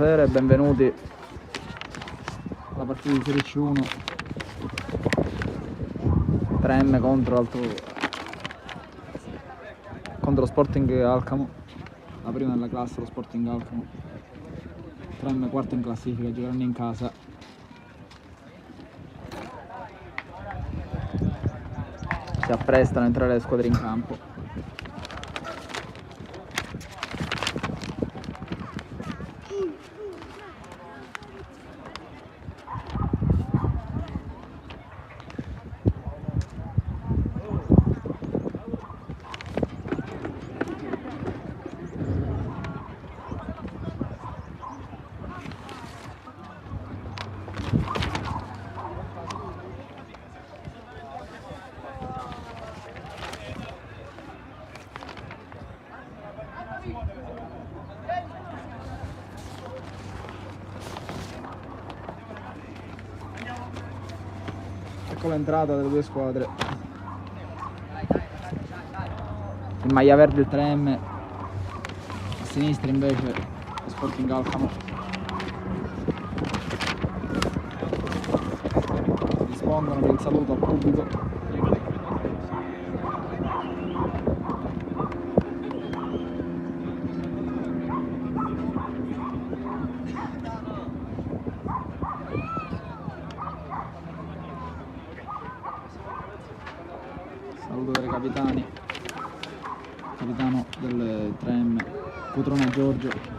buonasera e benvenuti alla partita di Serie C1 3M contro Sporting Alcamo, la prima della classe, lo Sporting Alcamo. 3M quarto in classifica, giocheranno in casa. Si apprestano a entrare le squadre in campo. Ecco l'entrata delle due squadre. In maglia verde il 3M, a sinistra invece lo Sporting Alcamo. Rispondono per il saluto al pubblico. Saluto dei capitani, capitano del 3M, Cutrone Giorgio.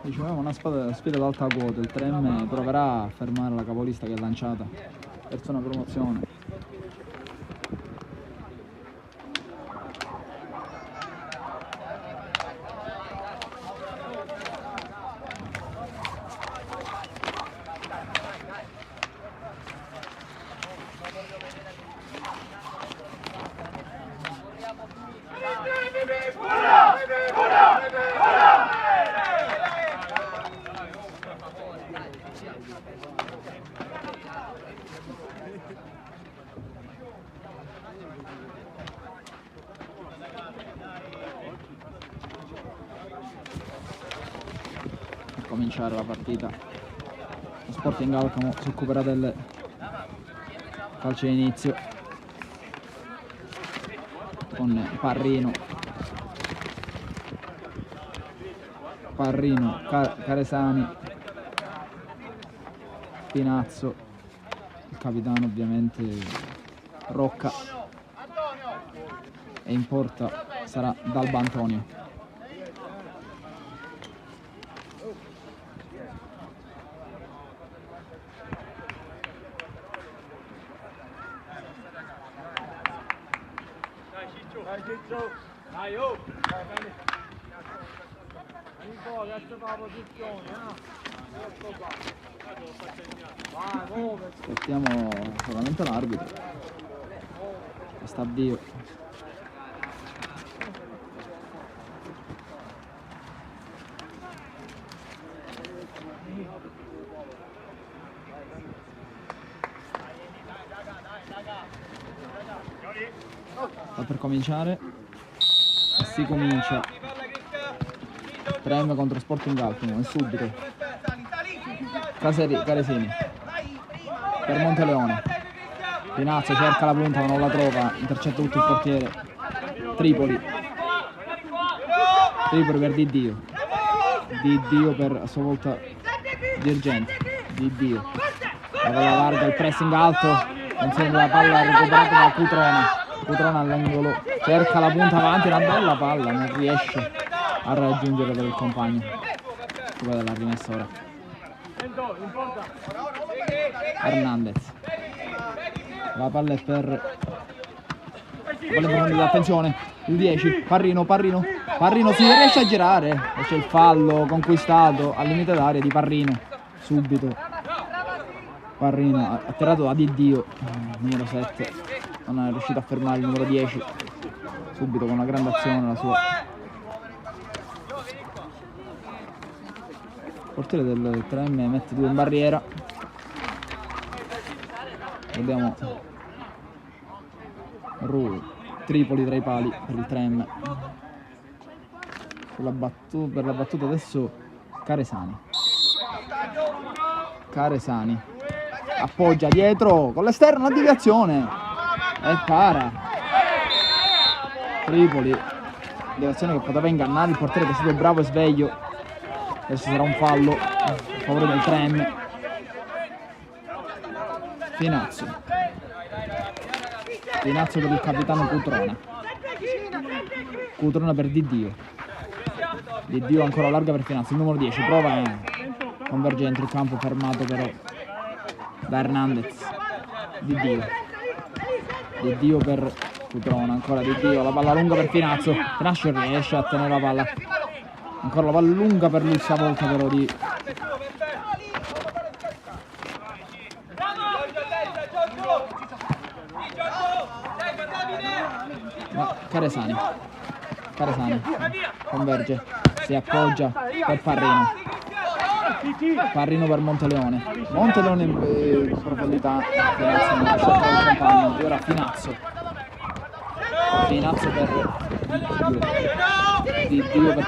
Dicevamo una sfida ad alta quota, il 3M proverà a fermare la capolista che è lanciata verso una promozione. Per cominciare la partita, lo Sporting Alcamo si occuperà del calcio d'inizio con Parrino, Caresani, Pinazzo, il capitano ovviamente Rocca, e in porta sarà Dalba Antonio. Dai, oh! Vieni un po', adesso fa la posizione, Vai, muove! Aspettiamo solamente l'arbitro che sta avvio. Sta per cominciare. Si comincia 3M contro Sporting Alcamo, e subito Caresini per Monteleone. Pinazzo cerca la punta ma non la trova, intercetta tutto il portiere. Tripoli per Diddio per a sua volta Dirgenti. Diddio, la palla larga, il pressing alto, insieme la palla recuperata da Cutrone all'angolo, cerca la punta avanti, una bella palla, non riesce a raggiungere per il compagno. Si vede la rimessa ora. Hernandez, la palla è per palla in profondità, attenzione, il 10, Parrino si riesce a girare e c'è il fallo conquistato al limite d'area di Parrino, subito. Parrino atterrato da Diddio, numero 7, non è riuscito a fermare il numero 10, subito con una grande azione la sua. Il portiere del 3M mette 2 in barriera. Vediamo Tripoli tra i pali per il 3M. Per la battuta adesso Caresani appoggia dietro con l'esterno, una deviazione e para. Tripoli, deviazione che poteva ingannare il portiere, che è stato bravo e sveglio. Adesso sarà un fallo a favore del 3M. Finazzo per il capitano Cutrona per Diddio ancora larga per Finazzo, il numero 10 prova, converge dentro il campo, fermato però da Hernandez. Diddio per Cutrona, ancora Diddio, la palla lunga per Finazzo riesce a tenere la palla, ancora la palla lunga per lui stavolta però di Caresani converge, si appoggia per Parrino per Monteleone in profondità, ora Finazzo per Diddio per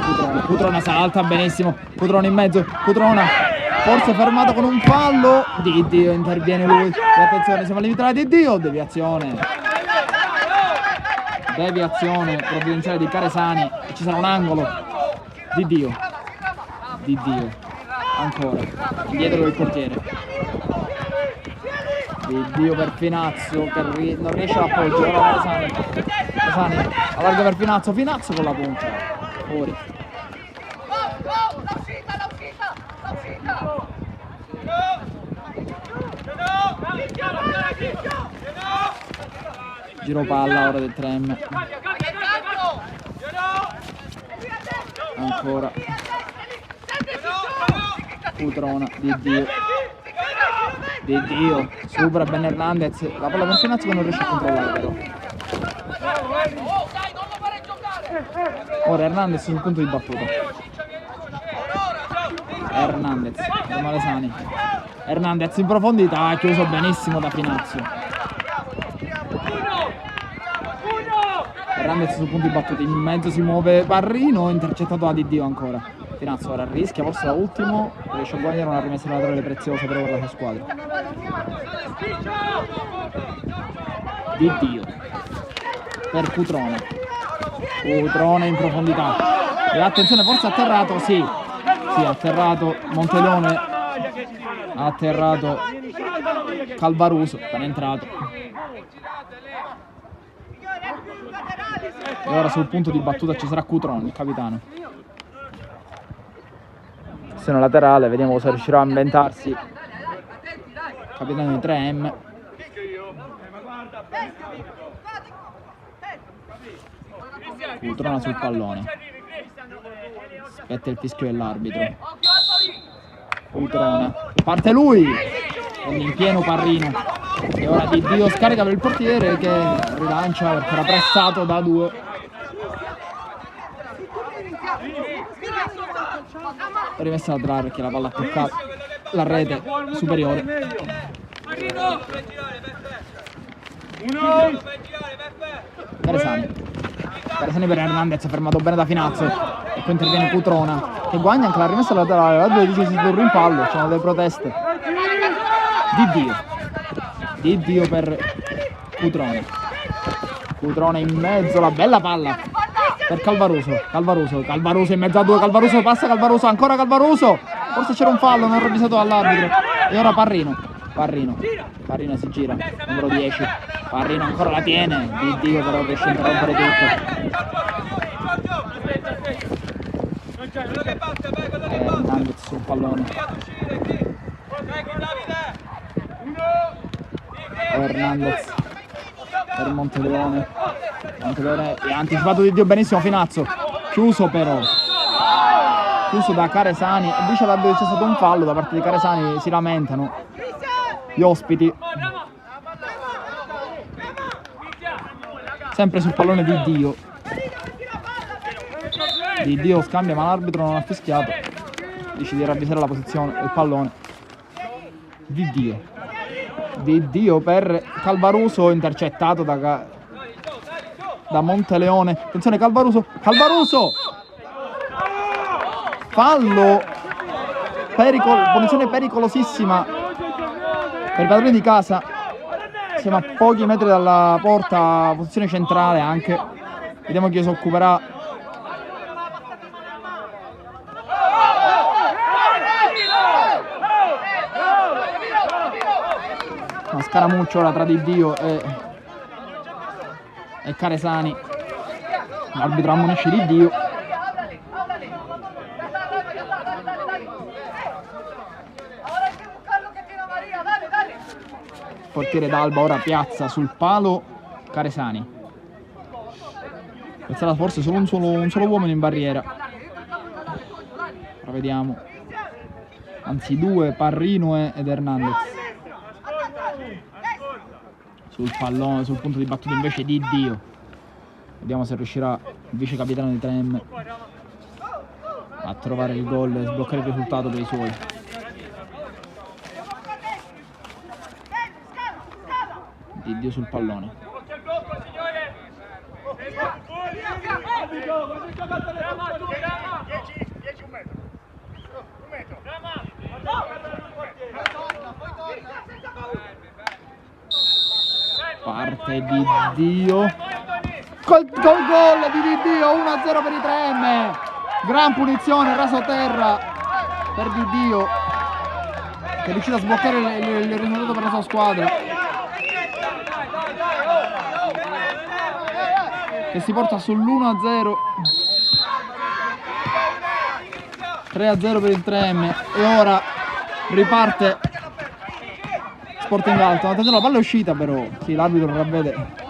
Cutrona salta benissimo, Cutrona in mezzo, forse fermato con un fallo, Diddio interviene lui, e attenzione, siamo al limite della Diddio, deviazione provvidenziale di Caresani, ci sarà un angolo. Diddio ancora dietro del portiere, Diddio per Finazzo che non riesce ad appoggiare, ora Caresani allarga per Finazzo con la punta fuori. Giro palla ora del 3M, ancora Cutrona, Diddio supera Ben Hernandez, la palla per Finazzo che non riesce a controllare però. Ora Hernandez sul punto di battuta, Hernandez in profondità, ha chiuso benissimo da Finazzo. Hernandez sul punto di battuta, in mezzo si muove Parrino, intercettato da Diddio ancora. Finazzo ora rischia, forse da ultimo, riesce a guadagnare una rimessa laterale preziosa però per la sua squadra. Diddio per Cutrona in profondità e attenzione, forse atterrato, sì atterrato Monteleone, ha atterrato Calvaruso, penetrato. E ora sul punto di battuta ci sarà Cutrona, il capitano. Azione laterale, vediamo se riuscirà a inventarsi il capitano di 3M. Cutrona sul pallone, aspetta il fischio dell'arbitro. Cutrona, parte lui, quindi in pieno Parrino, e ora Diddio scarica per il portiere che rilancia perché era pressato da 2. Rimessa laterale perché la palla ha toccato la rete superiore. Caresani per Hernandez, fermato bene da Finazzo, e poi interviene Cutrona che guagna anche la rimessa laterale. La 2 dice si torna in pallo, ci sono delle proteste. Diddio per Cutrona in mezzo, la bella palla per Calvaruso in mezzo a 2, Calvaruso passa, ancora Calvaruso, forse c'era un fallo non ravvisato dall'arbitro. E ora Parrino si gira, numero 10, Parrino ancora la tiene, Diddio però riesce a interrompere tutto. Hernandez sul pallone, Hernandez per Monteleone. Monteleone è anticipato Di Dio benissimo, Finazzo. Chiuso però. Chiuso da Caresani. E dice l'arbitro che c'è stato un fallo da parte di Caresani, si lamentano gli ospiti. Sempre sul pallone Di Dio. Di Dio scambia ma l'arbitro non ha fischiato. Dice di ravvisare la posizione del pallone. Di Dio. Di Dio per Calvaruso, intercettato da Monteleone. Attenzione Calvaruso. Calvaruso! Fallo. Punizione pericolosissima per i padroni di casa. Siamo a pochi metri dalla porta, posizione centrale anche. Vediamo chi si occuperà. Una scaramuccia ora tra Di Dio e Caresani. L'arbitro ammonisce Di Dio. Portiere d'Alba ora piazza sul palo Caresani. Sarà forse solo un solo uomo in barriera. Ora vediamo. Anzi due, Parrino ed Hernandez. Sul pallone, sul punto di battuta invece Di Dio. Vediamo se riuscirà il vice capitano di 3M a trovare il gol e sbloccare il risultato per i suoi. Di Dio sul pallone. Parte Di Dio. Col gol di Dio, 1-0 per i 3M. Gran punizione, raso terra per Di Dio, che è riuscito a sbloccare il risultato per la sua squadra, che si porta sull'1-0. 3-0 per il 3M. E ora riparte Sporting Alto. Attenzione, la palla è uscita però. Sì, l'arbitro ravvede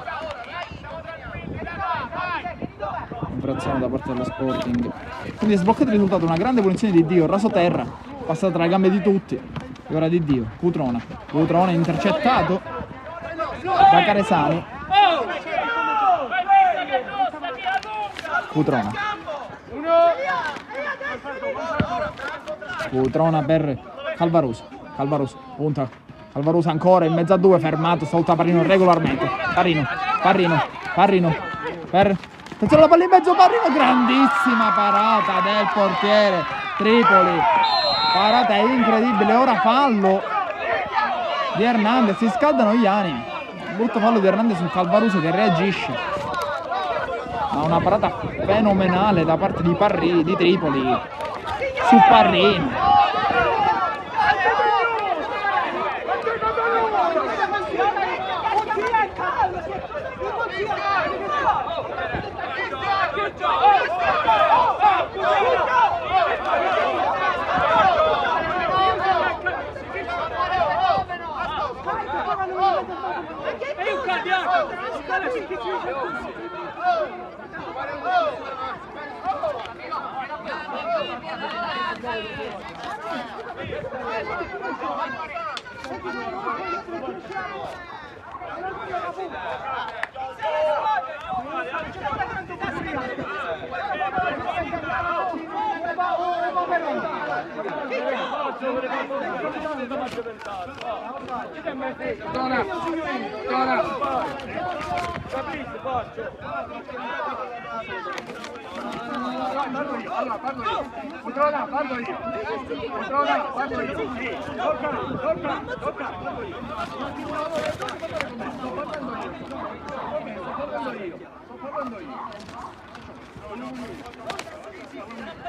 infrazione da parte dello Sporting. Quindi è sbloccato il risultato, una grande punizione di Dio, raso terra, passata tra le gambe di tutti. E ora Di Dio, Cutrona intercettato da Caresani. Cutrona per Calvaruso, punta Calvaruso ancora in mezzo a due, fermato, salta Parrino regolarmente. Parrino per... Attenzione alla palla in mezzo, Parrino, grandissima parata del portiere Tripoli. Parata incredibile, ora fallo di Hernandez, si scaldano gli animi. Brutto fallo di Hernandez su Calvaruso che reagisce. Ma una parata fenomenale da parte di Tripoli su Parrino.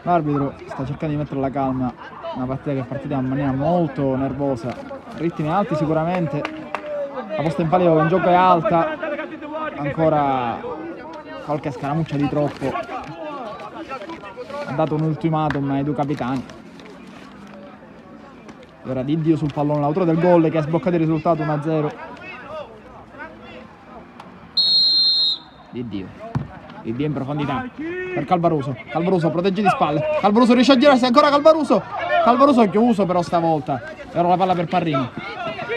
L'arbitro sta cercando di mettere la calma, una partita che è partita in maniera molto nervosa, ritmi alti sicuramente, la posta in palio in gioco è alta, ancora qualche scaramuccia di troppo, ha dato un ultimatum ai due capitani. E ora Di Dio sul pallone, l'autore del gol che ha sbloccato il risultato 1-0. Di Dio in profondità per Calvaruso. Calvaruso protegge di spalle. Calvaruso riesce a girarsi ancora. Calvaruso è chiuso però stavolta. E ora la palla per Parrino.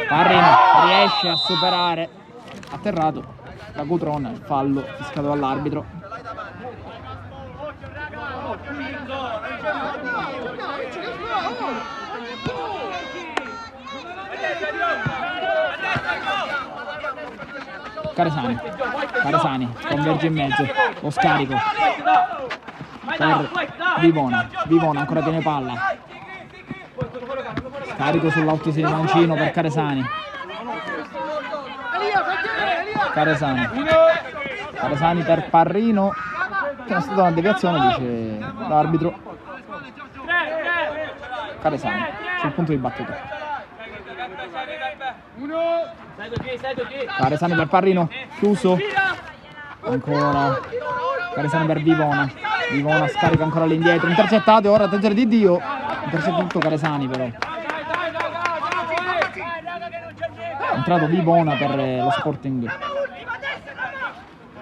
Parrino riesce a superare. Atterrato da Cutrone. Fallo fischiato dall'arbitro. Caresani converge in mezzo, lo scarico per Vivona ancora tiene palla, scarico sull'alto di mancino per Caresani per Parrino. C'è stata una deviazione, dice l'arbitro. Caresani sul punto di battuta. Caresani per Parrino, chiuso ancora. Caresani per Vivona scarica ancora all'indietro, intercettato. E ora attenzione Di Dio, intercetta tutto Caresani però. È entrato Vivona per lo Sporting.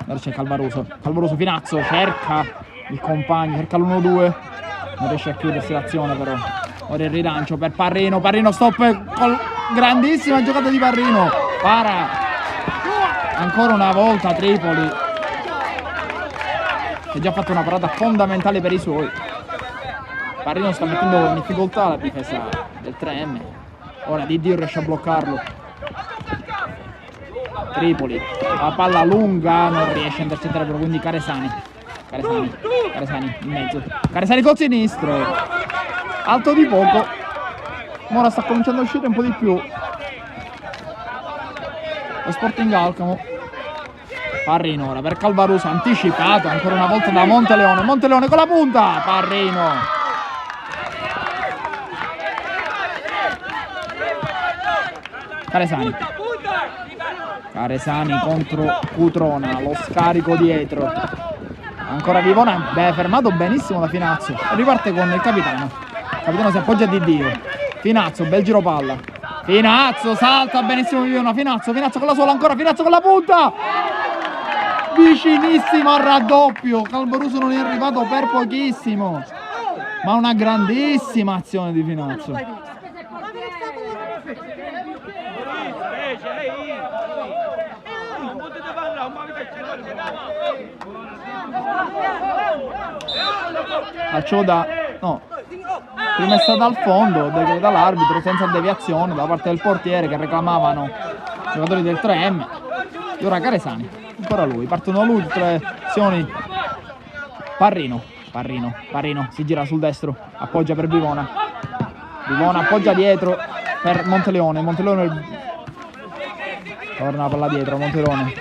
Ora c'è Calvaruso, Finazzo cerca il compagno, cerca l'1-2, non riesce a chiudersi l'azione però. Ora il rilancio per Parrino, stop con grandissima giocata di Parrino, para ancora una volta Tripoli, che ha già fatto una parata fondamentale per i suoi. Parrino sta mettendo in difficoltà la difesa del 3M, ora Di Dio riesce a bloccarlo. Tripoli, la palla lunga, non riesce a intercettare però, quindi Caresani in mezzo, Caresani col sinistro, alto di poco. Ora sta cominciando a uscire un po' di più lo Sporting Alcamo. Parrino ora per Calvaruso, anticipato ancora una volta da Monteleone con la punta. Parrino Caresani contro Cutrona, lo scarico dietro, ancora Vivona, fermato benissimo da Finazzo. Riparte con il capitano si appoggia a Di Dio. Finazzo, bel giro palla, Finazzo salta benissimo Vivona. Finazzo con la sola ancora, Finazzo con la punta, vicinissimo al raddoppio. Calvaruso non è arrivato per pochissimo, ma una grandissima azione di Finazzo. Prima è stata al fondo dall'arbitro senza deviazione da parte del portiere che reclamavano i giocatori del 3M. E ora Caresani, ancora lui, partono lui tutte le azioni. Parrino si gira sul destro, appoggia per Vivona appoggia dietro per Monteleone torna la palla dietro, Monteleone,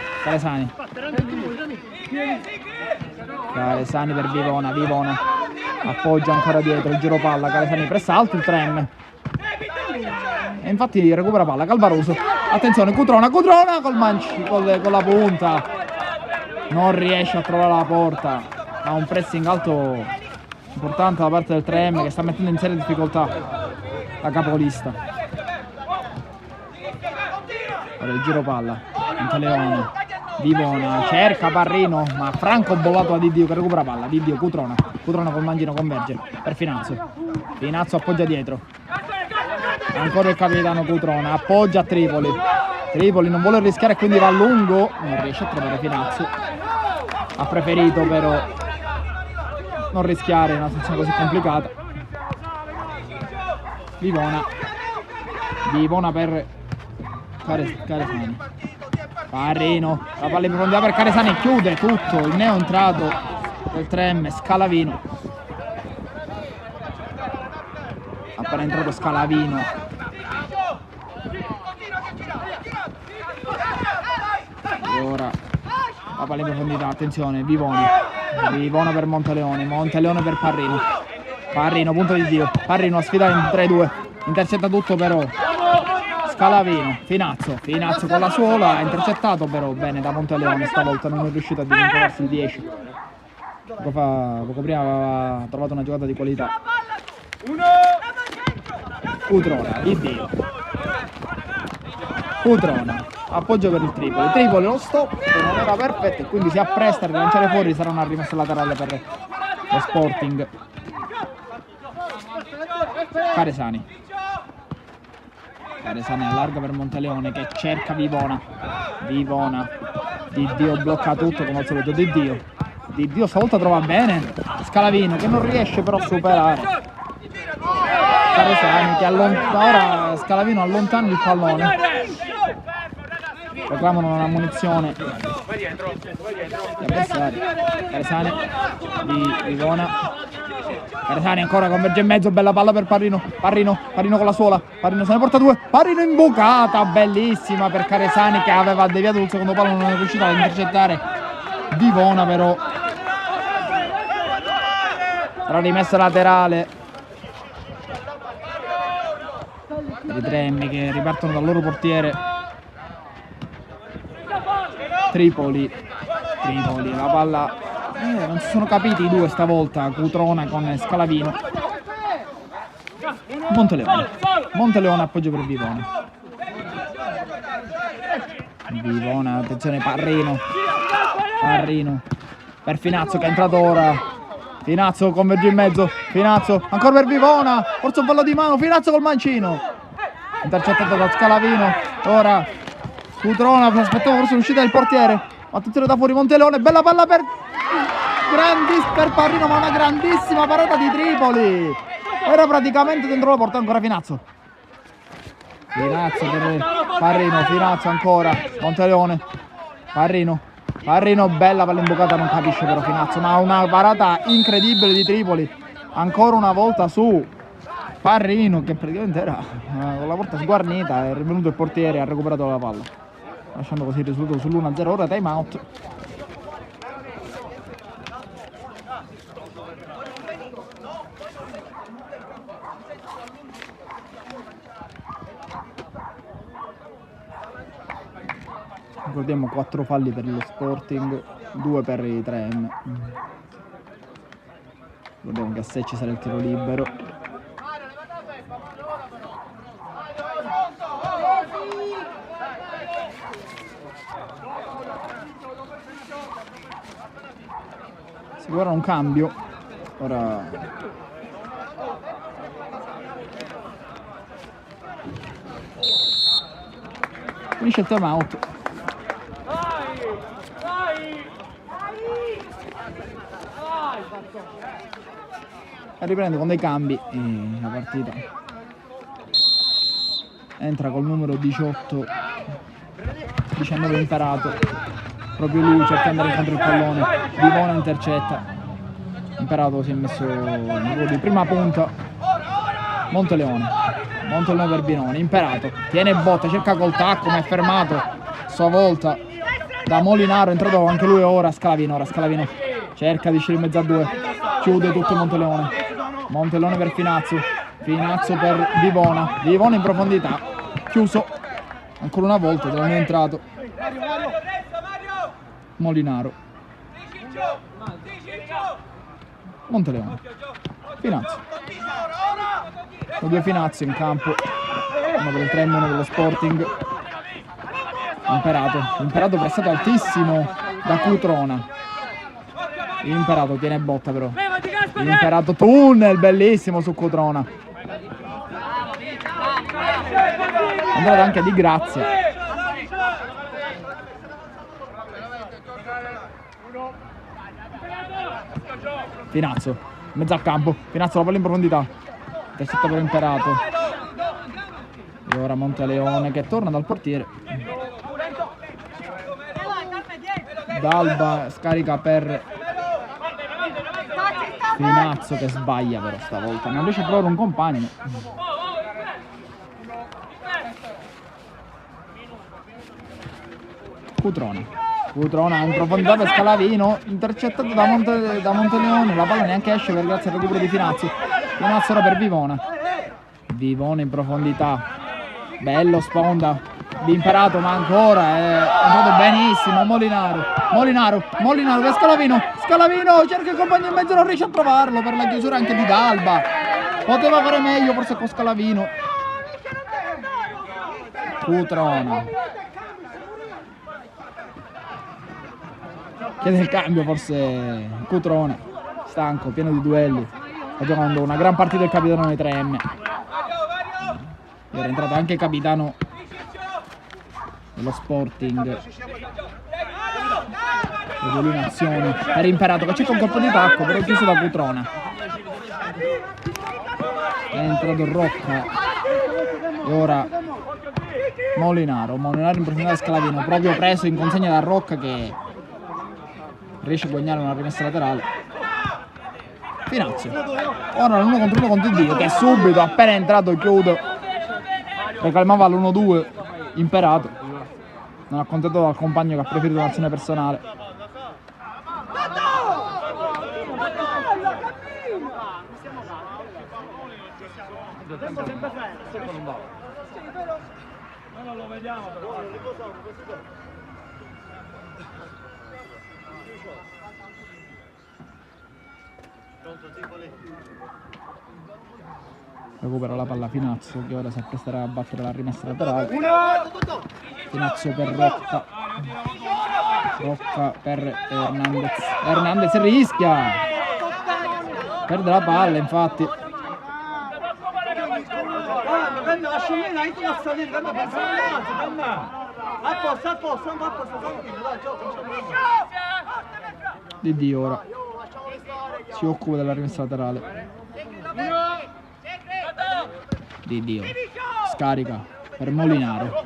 Caresani per Vivona appoggia ancora dietro, il giro palla, Caresani pressa alto il 3M e infatti recupera palla Calvaruso. Attenzione, Cutrona con la punta, non riesce a trovare la porta. Ha un pressing alto importante da parte del 3M che sta mettendo in seria difficoltà la capolista. Ora il giro palla, Monteleone, Vivona cerca Parrino, ma Franco bollato da Di Dio che recupera palla. Di Dio, Cutrona col mangino converge per Finazzo appoggia dietro, ancora il capitano Cutrona appoggia a Tripoli non vuole rischiare e quindi va a lungo, non riesce a trovare Finazzo. Ha preferito però non rischiare in una situazione così complicata. Vivona per Caresani. Parrino, la palla in profondità per Caresani, chiude tutto il neo entrato del 3M, Scalavino. Appena entrato Scalavino. E ora la palla in profondità, attenzione, Vivona per Monteleone per Parrino, punto di Dio. Parrino a sfidare in 3-2, intercetta tutto però Scalavino. Finazzo con la sola, ha intercettato però bene da Monteleone, stavolta non è riuscito a dimenticarsi il 10. Poco prima aveva trovato una giocata di qualità. Cutrona, Di Dio. Cutrona appoggio per il Tripoli, lo stop non era perfetto e quindi si appresta a rilanciare fuori, sarà una rimessa laterale per lo Sporting. Caresani allarga per Monteleone che cerca Vivona, Di Dio blocca tutto come al solito, Di Dio stavolta trova bene Scalavino che non riesce però a superare Caresani che ora Scalavino allontana il pallone, reclamano una munizione gli avversari. Caresani di Vivona, Caresani ancora converge in mezzo, bella palla per Parrino con la suola, Parrino se ne porta due, Parrino in bucata, bellissima per Caresani che aveva deviato il secondo palo, non è riuscito ad intercettare Vivona però rimessa laterale. I Tremmi che ripartono dal loro portiere. Tripoli, la palla non si sono capiti i due stavolta, Cutrona con Scalavino. Monteleone appoggio per Vivona, attenzione Parrino per Finazzo che è entrato ora. Finazzo converge in mezzo, Finazzo ancora per Vivona, forse un fallo di mano, Finazzo col mancino, intercettato da Scalavino. Ora Cutrona, aspettava forse l'uscita del portiere, attenzione da fuori Monteleone, bella palla per Parrino, ma una grandissima parata di Tripoli, era praticamente dentro la porta. Ancora Finazzo per Parrino, Finazzo ancora, Monteleone, Parrino, bella palla imbucata, non capisce però Finazzo, ma una parata incredibile di Tripoli, ancora una volta su Parrino che praticamente era con la porta sguarnita, è venuto il portiere e ha recuperato la palla, lasciando così il risultato sull'1-0, ora time out. Ricordiamo 4 falli per lo Sporting, 2 per i Trem. Ricordiamo che a 6 ci sarà il tiro libero. Si guarda un cambio. Ora finisce il time out. Riprende con dei cambi la partita. Entra col numero 18 19 Imperato, proprio lui cerca di andare incontro il pallone. Vivona intercetta, Imperato si è messo in ruolo di prima punta. Monteleone per Binone, Imperato tiene botta, cerca col tacco ma è fermato a sua volta da Molinaro, è entrato anche lui ora Scalavino cerca di uscire in mezzo a due, chiude tutto Monteleone per Finazzo per Vivona in profondità, chiuso ancora una volta, non è entrato Molinaro, Monteleone, Finazzo, sono due Finazzi in campo, uno per il Trem, uno dello Sporting. Imperato pressato altissimo da Cutrona, Imperato tiene botta però, Imperato tunnel bellissimo su Cutrona, andata anche di Grazia. Finazzo mezzo al campo, Finazzo la palla in profondità, intercetta per Imperato e ora Monteleone che torna dal portiere. D'Alba scarica per Finazzo che sbaglia però stavolta, non riesce a trovare un compagno. Cutrona in profondità per Scalavino, intercettato da Monteleone, la palla neanche esce per grazie al recupero di Finazzo ora per Vivona in profondità, bello sponda di Imperato ma ancora è andato benissimo Molinaro per Scalavino cerca il compagno in mezzo, non riesce a trovarlo per la chiusura anche di D'Alba, poteva fare meglio forse con Scalavino. Cutrona chiede il cambio forse Cutrone, stanco, pieno di duelli, sta giocando una gran partita il capitano dei 3M. Era entrato anche il capitano dello Sporting. Vedo lui in azione per Imperato che cerca un colpo di tacco, però è chiuso da Cutrone. È entrato Rocca e ora Molinaro in profondità da Scalavino, proprio preso in consegna da Rocca che riesce a guadagnare una rimessa laterale. Finazio, ora l'1 contro 1 con Dio che subito appena entrato chiude, reclamava l'1-2 Imperato, non accontentato dal compagno che ha preferito un'azione personale. Non lo vediamo però. Recupera la palla Finazio che ora si appresterà a battere la rimessa laterale. Finazio per Rocca. Rocca per Hernandez. Hernandez rischia. Perde la palla infatti. La scimmietta hai tu a salire, quando pensa a posto, Di Dio ora si occupa della rimessa laterale. Di Dio scarica per Molinaro.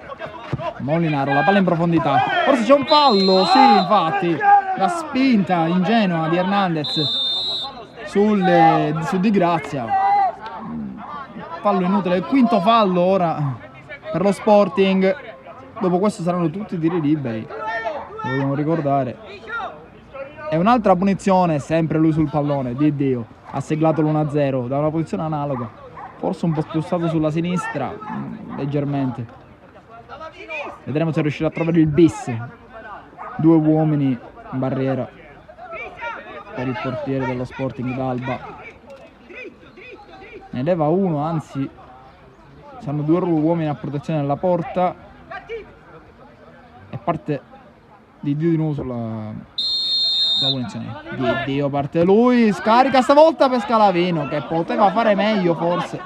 Molinaro, la palla in profondità. Forse c'è un fallo, sì, infatti. La spinta ingenua di Hernandez su Di Grazia. Fallo inutile, il quinto fallo ora per lo Sporting. Dopo questo saranno tutti tiri liberi, lo dobbiamo ricordare. E un'altra punizione, sempre lui sul pallone. Di Dio ha seglato l'1-0 da una posizione analoga, forse un po' spiussato sulla sinistra, leggermente. Vedremo se riuscirà a trovare il bis. 2 uomini in barriera per il portiere dello Sporting d'Alba. Ne leva uno, anzi saranno 2 uomini a protezione della porta e parte Di Dio di nuovo sulla punizione. Di Dio parte lui, scarica stavolta per Scalavino che poteva fare meglio forse.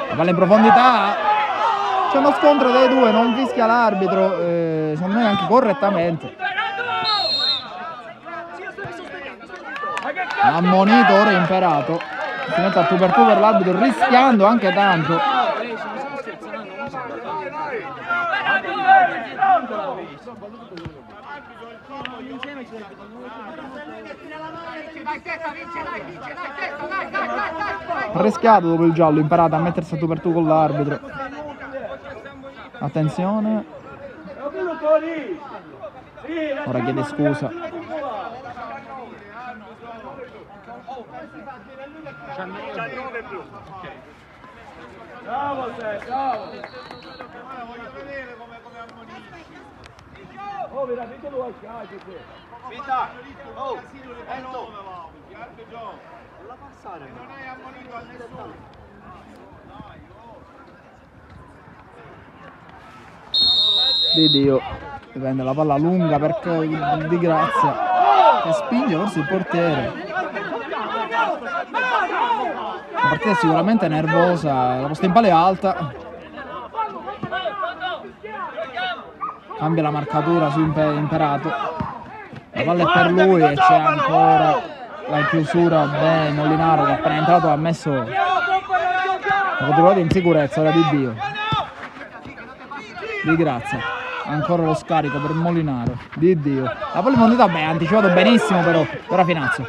La palla in profondità, c'è uno scontro dei due, non fischia l'arbitro, secondo me anche correttamente. Ammonito ora Imperato, si mette a tu per l'arbitro rischiando anche tanto. Ha rischiato dopo il giallo Imperato a mettersi a tu per tu con l'arbitro. Attenzione, ora chiede scusa. Bravo, bravo. Voglio vedere come ammoniti. Oh, veramente lo vuoi schiacciare qui. Vita. Oh, la passare. Non è ammonito a nessuno. Di Dio prende la palla lunga perché Di Grazia che spinge forse il portiere. La partita è sicuramente nervosa, la posta in palla è alta. Cambia la marcatura su Imperato. La palla è per lui e c'è ancora la chiusura. Beh, Molinaro che appena entrato ha messo la categoria in sicurezza. Ora Di Dio. Di Grazia. Ancora lo scarico per Molinaro. Di Dio. La palla in profondità, beh, ha anticipato benissimo però. Ora Finazio.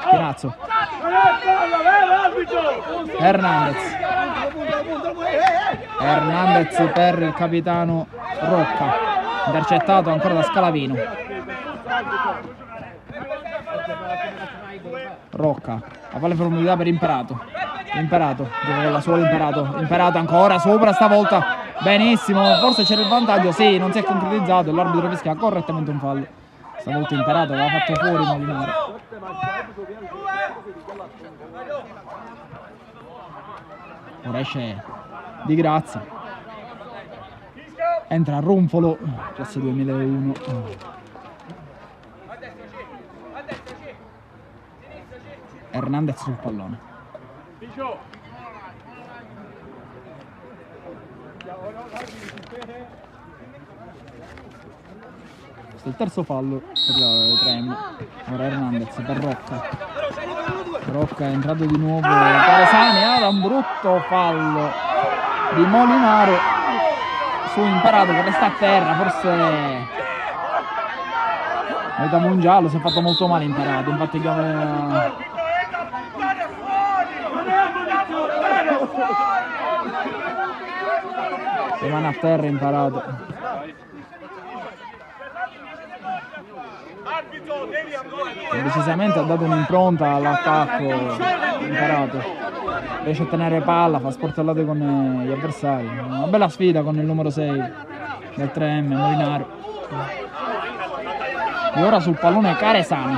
Finazio. Hernandez. Hernandez per il capitano Rocca. Intercettato ancora da Scalavino. Rocca. La palla in profondità per Imperato. Imperato. Gioca con la sola Imperato. Imperato ancora sopra stavolta. Benissimo. Forse c'era il vantaggio. Sì, non si è concretizzato. L'arbitro fischia correttamente un fallo. Stavolta Imperato l'ha fatto fuori Molinaro. Ora esce Di Grazia. Entra Ronfolo, classe 2001. Hernandez sul pallone. Questo è il terzo fallo per la 3M. Ora Hernandez per Rocca. Rocca è entrato di nuovo Caresani, era un brutto fallo di Molinaro su Imperato che resta a terra, forse avevamo un giallo, si è fatto molto male Imperato, infatti rimane a terra Imperato. Decisamente ha dato un'impronta all'attacco Imperato, riesce a tenere palla, fa sportellate con gli avversari, una bella sfida con il numero 6 del 3M Molinaro. E ora sul pallone Caresani,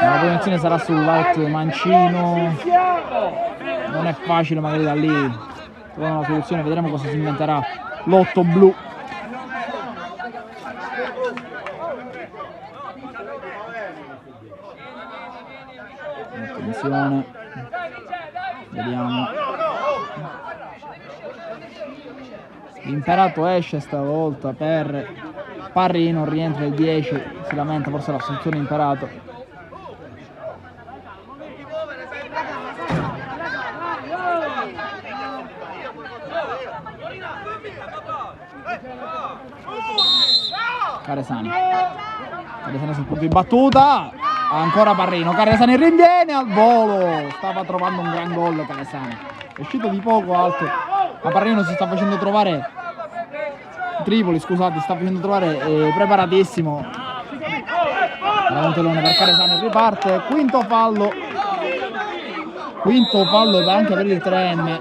la posizione sarà sull'out mancino, non è facile magari da lì trovare una soluzione, vedremo cosa si inventerà l'otto blu. Attenzione, vediamo. Imperato esce stavolta per Parrino, rientra il 10, si lamenta forse la soluzione Imperato. Caresani sul punto di battuta, ancora Parrino, Caresani rinviene al volo, stava trovando un gran gol Caresani, è uscito di poco alto, ma Parrino si sta facendo trovare, Tripoli scusate, sta facendo trovare preparatissimo. Montelone per Caresani, riparte, quinto fallo anche per il 3M,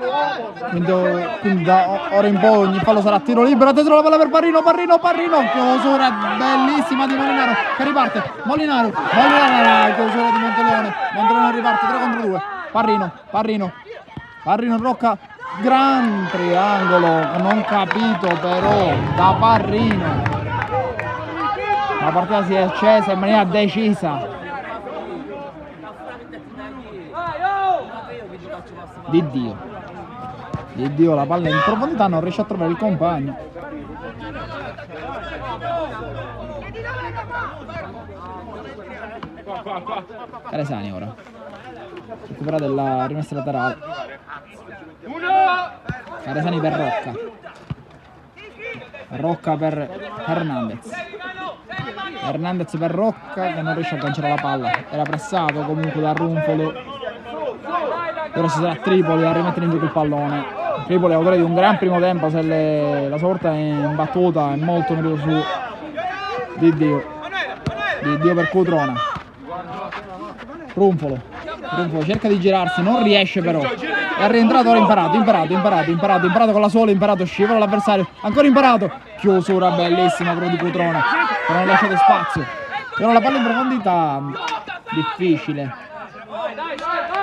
quindi da ora in poi ogni fallo sarà tiro libero. Attenzione la palla per Parrino, chiusura bellissima di Molinaro che riparte, Molinaro, chiusura di Montelone riparte 3 contro 2, Parrino Rocca, gran triangolo, non capito però da Parrino, la partita si è accesa in maniera decisa. Di Dio, la palla in profondità, non riesce a trovare il compagno. Caresani ora recupera della rimessa laterale. Caresani per Rocca per Hernandez per Rocca che non riesce a agganciare la palla, era pressato comunque da Ronfolo. Ora ci sarà Tripoli a rimettere in gioco il pallone. Tripoli è autore di un gran primo tempo, se la sua porta è imbattuta, è molto merito su Di Dio per Cutrona. Ronfolo cerca di girarsi, non riesce però, è rientrato ora Imperato con la sola, Imperato scivola l'avversario, ancora Imperato, chiusura bellissima però di Cutrona, però non lasciate spazio, però la palla in profondità difficile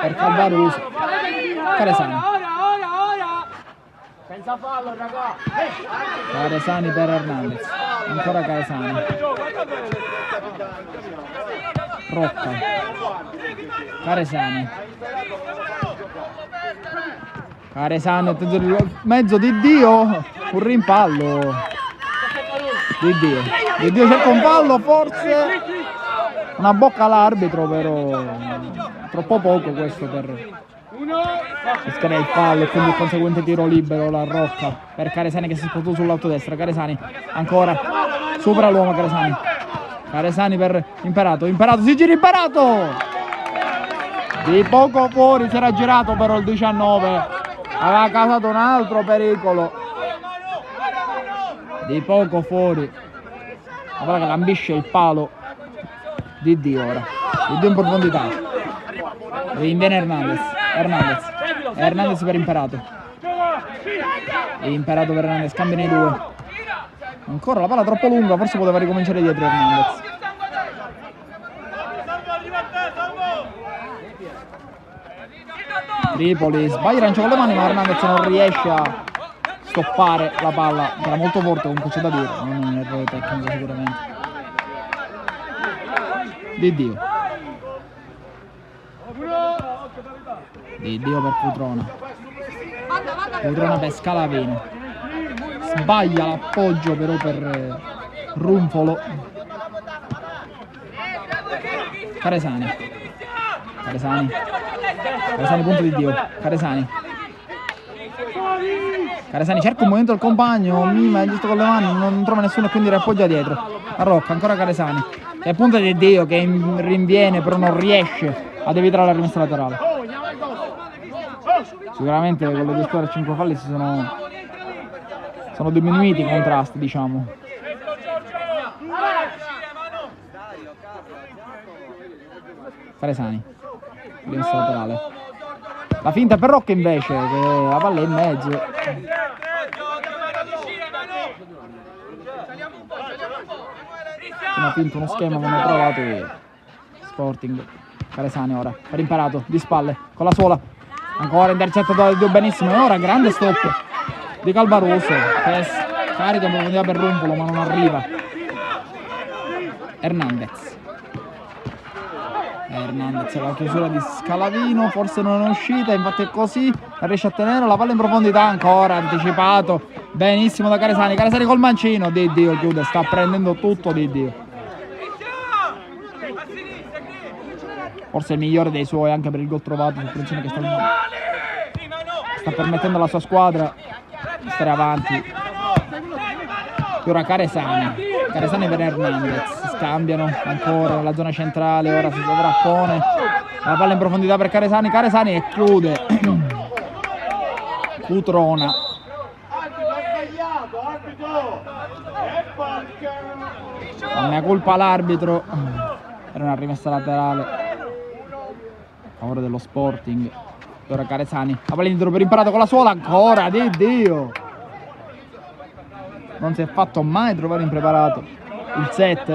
per Calvaruso. Caresani per Hernandez, ancora Caresani, Rocca, Caresani, attenzione, mezzo Di Dio, un rimpallo, Di Dio cerca un fallo, forse una bocca all'arbitro, però troppo poco questo per fischiare il fallo e quindi il conseguente tiro libero la Rocca per Caresani che si spostò sull'autodestra. Caresani ancora supera l'uomo, Caresani per Imperato, si gira Imperato di poco fuori, si era girato però il 19 aveva causato un altro pericolo, di poco fuori la palla che lambisce il palo. Di Dio ora, Di Dio in profondità, rinviene Hernandez per Imperato per Hernandez, cambiano i due, ancora la palla troppo lunga, forse poteva ricominciare dietro Hernandez. Tripoli sbaglia il lancio con le mani, ma Hernandez non riesce a stoppare la palla, era molto forte, comunque c'è da dire, non è un errore tecnico sicuramente. Di Dio per Cutrona. Cutrona per Scalavino, sbaglia l'appoggio però per Runfolo. Caresani punto di Dio. Caresani cerca un movimento del compagno, mima giusto con le mani, non trova nessuno e quindi riappoggia dietro. A Rocca, ancora Caresani, che punta di Dio, che rinviene però non riesce ad evitare la rimessa laterale. Sicuramente con le due squadre a 5 falli sono diminuiti i contrasti, diciamo. Caresani, rimessa laterale. La finta per Rocca invece, che la palla è in mezzo. Una finta, uno schema come trovato Sporting. Caresani ora, per imparato, di spalle, con la sola. Ancora intercettato da Dio benissimo. E ora grande stop di Calvaroso, che carica in profondità per Runfolo, ma non arriva. Hernandez, la chiusura di Scalavino, forse non è uscita, infatti è così, riesce a tenere la palla in profondità, ancora anticipato benissimo da Caresani col mancino, di Dio chiude, sta prendendo tutto di Dio. Forse il migliore dei suoi anche per il gol trovato, l'impressione che sta permettendo alla sua squadra di stare avanti. E ora Caresani per Hernandez, scambiano ancora nella zona centrale, ora si sovrappone, la palla in profondità per Caresani e chiude. Cutrona. Non è colpa l'arbitro, era una rimessa laterale a favore dello Sporting. E ora Caresani, la palla indietro per imparato con la suola, ancora di Dio. Non si è fatto mai trovare impreparato il set.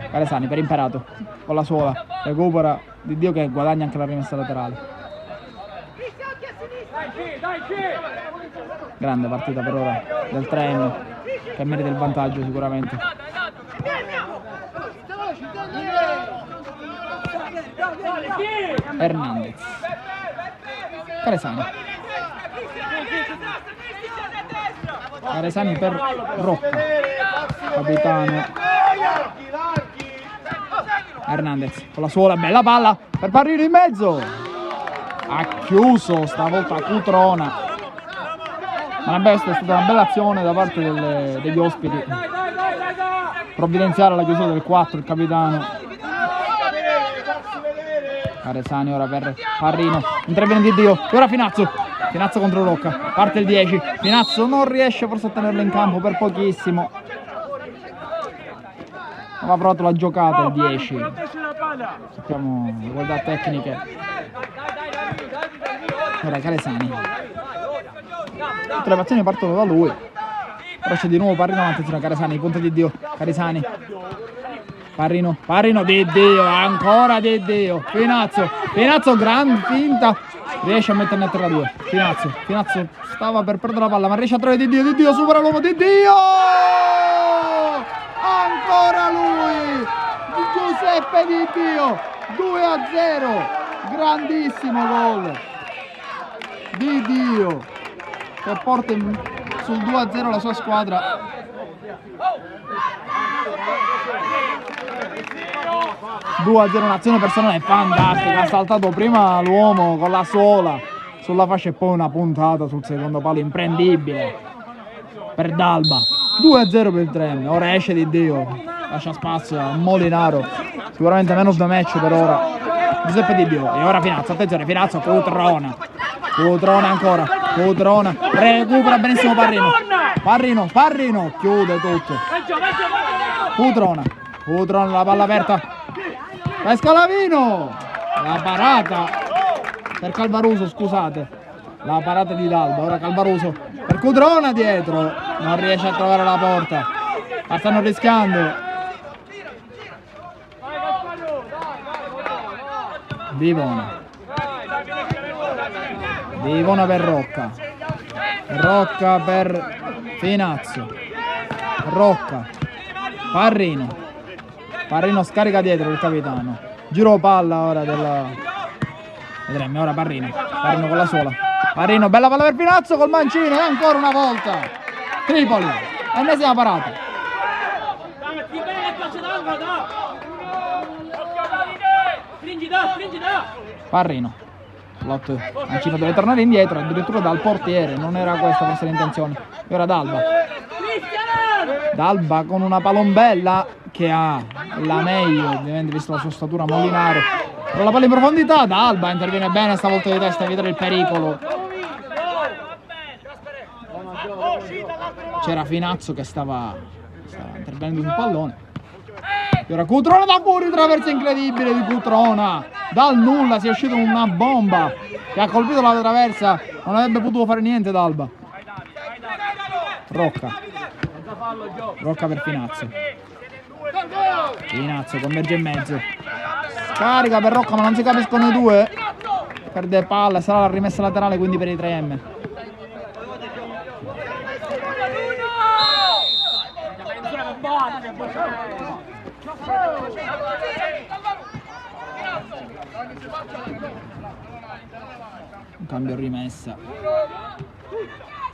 Caresani per imparato con la sola, recupera di Dio che guadagna anche la rimessa laterale. Grande partita per ora del Trem, che merita il vantaggio sicuramente. Hernandez, Caresani per Rocca, capitano. Hernandez con la sola, bella palla per Parrino in mezzo, ha chiuso stavolta Cutrona, ma è stata una bella azione da parte degli ospiti, provvidenziale la chiusura del 4 il capitano. Caresani ora per Parrino, interviene di Dio, e ora Finazzo contro Rocca, parte il 10, Finazzo non riesce forse a tenerlo in campo per pochissimo, aveva provato la giocata il 10, sappiamo le qualità tecniche. Ora Caresani, tutte le azioni partono da lui, ora c'è di nuovo Parrino, attenzione Caresani, punta di Dio, Parrino di Dio, ancora di Dio, Finazzo gran finta, riesce a metterne a terra 2. Finazzo stava per perdere la palla, ma riesce a trovare di Dio, supera l'uomo di Dio! Ancora lui! Giuseppe Di Dio! 2-0! Grandissimo gol! Di Dio! Che porta sul 2-0 la sua squadra. Un'azione personale fantastica, ha saltato prima l'uomo con la sola sulla fascia e poi una puntata sul secondo palo imprendibile per Dalba. 2-0 per il Trem, ora esce Di Dio, lascia spazio a Molinaro, sicuramente man of the match per ora Giuseppe Di Dio. E ora Finazzo, attenzione, Finazzo, Cutrona ancora, recupera benissimo Parrino, chiude tutto. Cutrona, la palla aperta da Scalavino, la parata per Calvaroso, scusate, la parata di Dalba. Ora Calvaroso per Cutrona dietro, non riesce a trovare la porta, la stanno rischiando. Vivona Vivona per Rocca. Rocca per Finazzo. Rocca. Parrino. Parrino scarica dietro il capitano. Giro palla ora del... Vedremo ora Parrino. Parrino con la sola. Parrino, bella palla per Finazzo col mancino e ancora una volta. Tripoli. Ennesima parata. Parrino. Lotto. Mancino deve tornare indietro, addirittura dal portiere. Non era questa forse l'intenzione. E ora D'Alba. D'Alba con una palombella che ha la meglio, ovviamente visto la sua statura Molinaro. Con la palla in profondità, D'Alba interviene bene stavolta di testa a evitare il pericolo. C'era Finazzo che stava intervenendo sul pallone. E ora Cutrona da fuori, traversa incredibile di Cutrona. Dal nulla si è uscito una bomba che ha colpito la traversa. Non avrebbe potuto fare niente D'Alba. Rocca. Rocca per Finazzo. Finazzo converge in mezzo. Scarica per Rocca ma non si capiscono i due. Perde palla, sarà la rimessa laterale quindi per i 3M. Un cambio rimessa.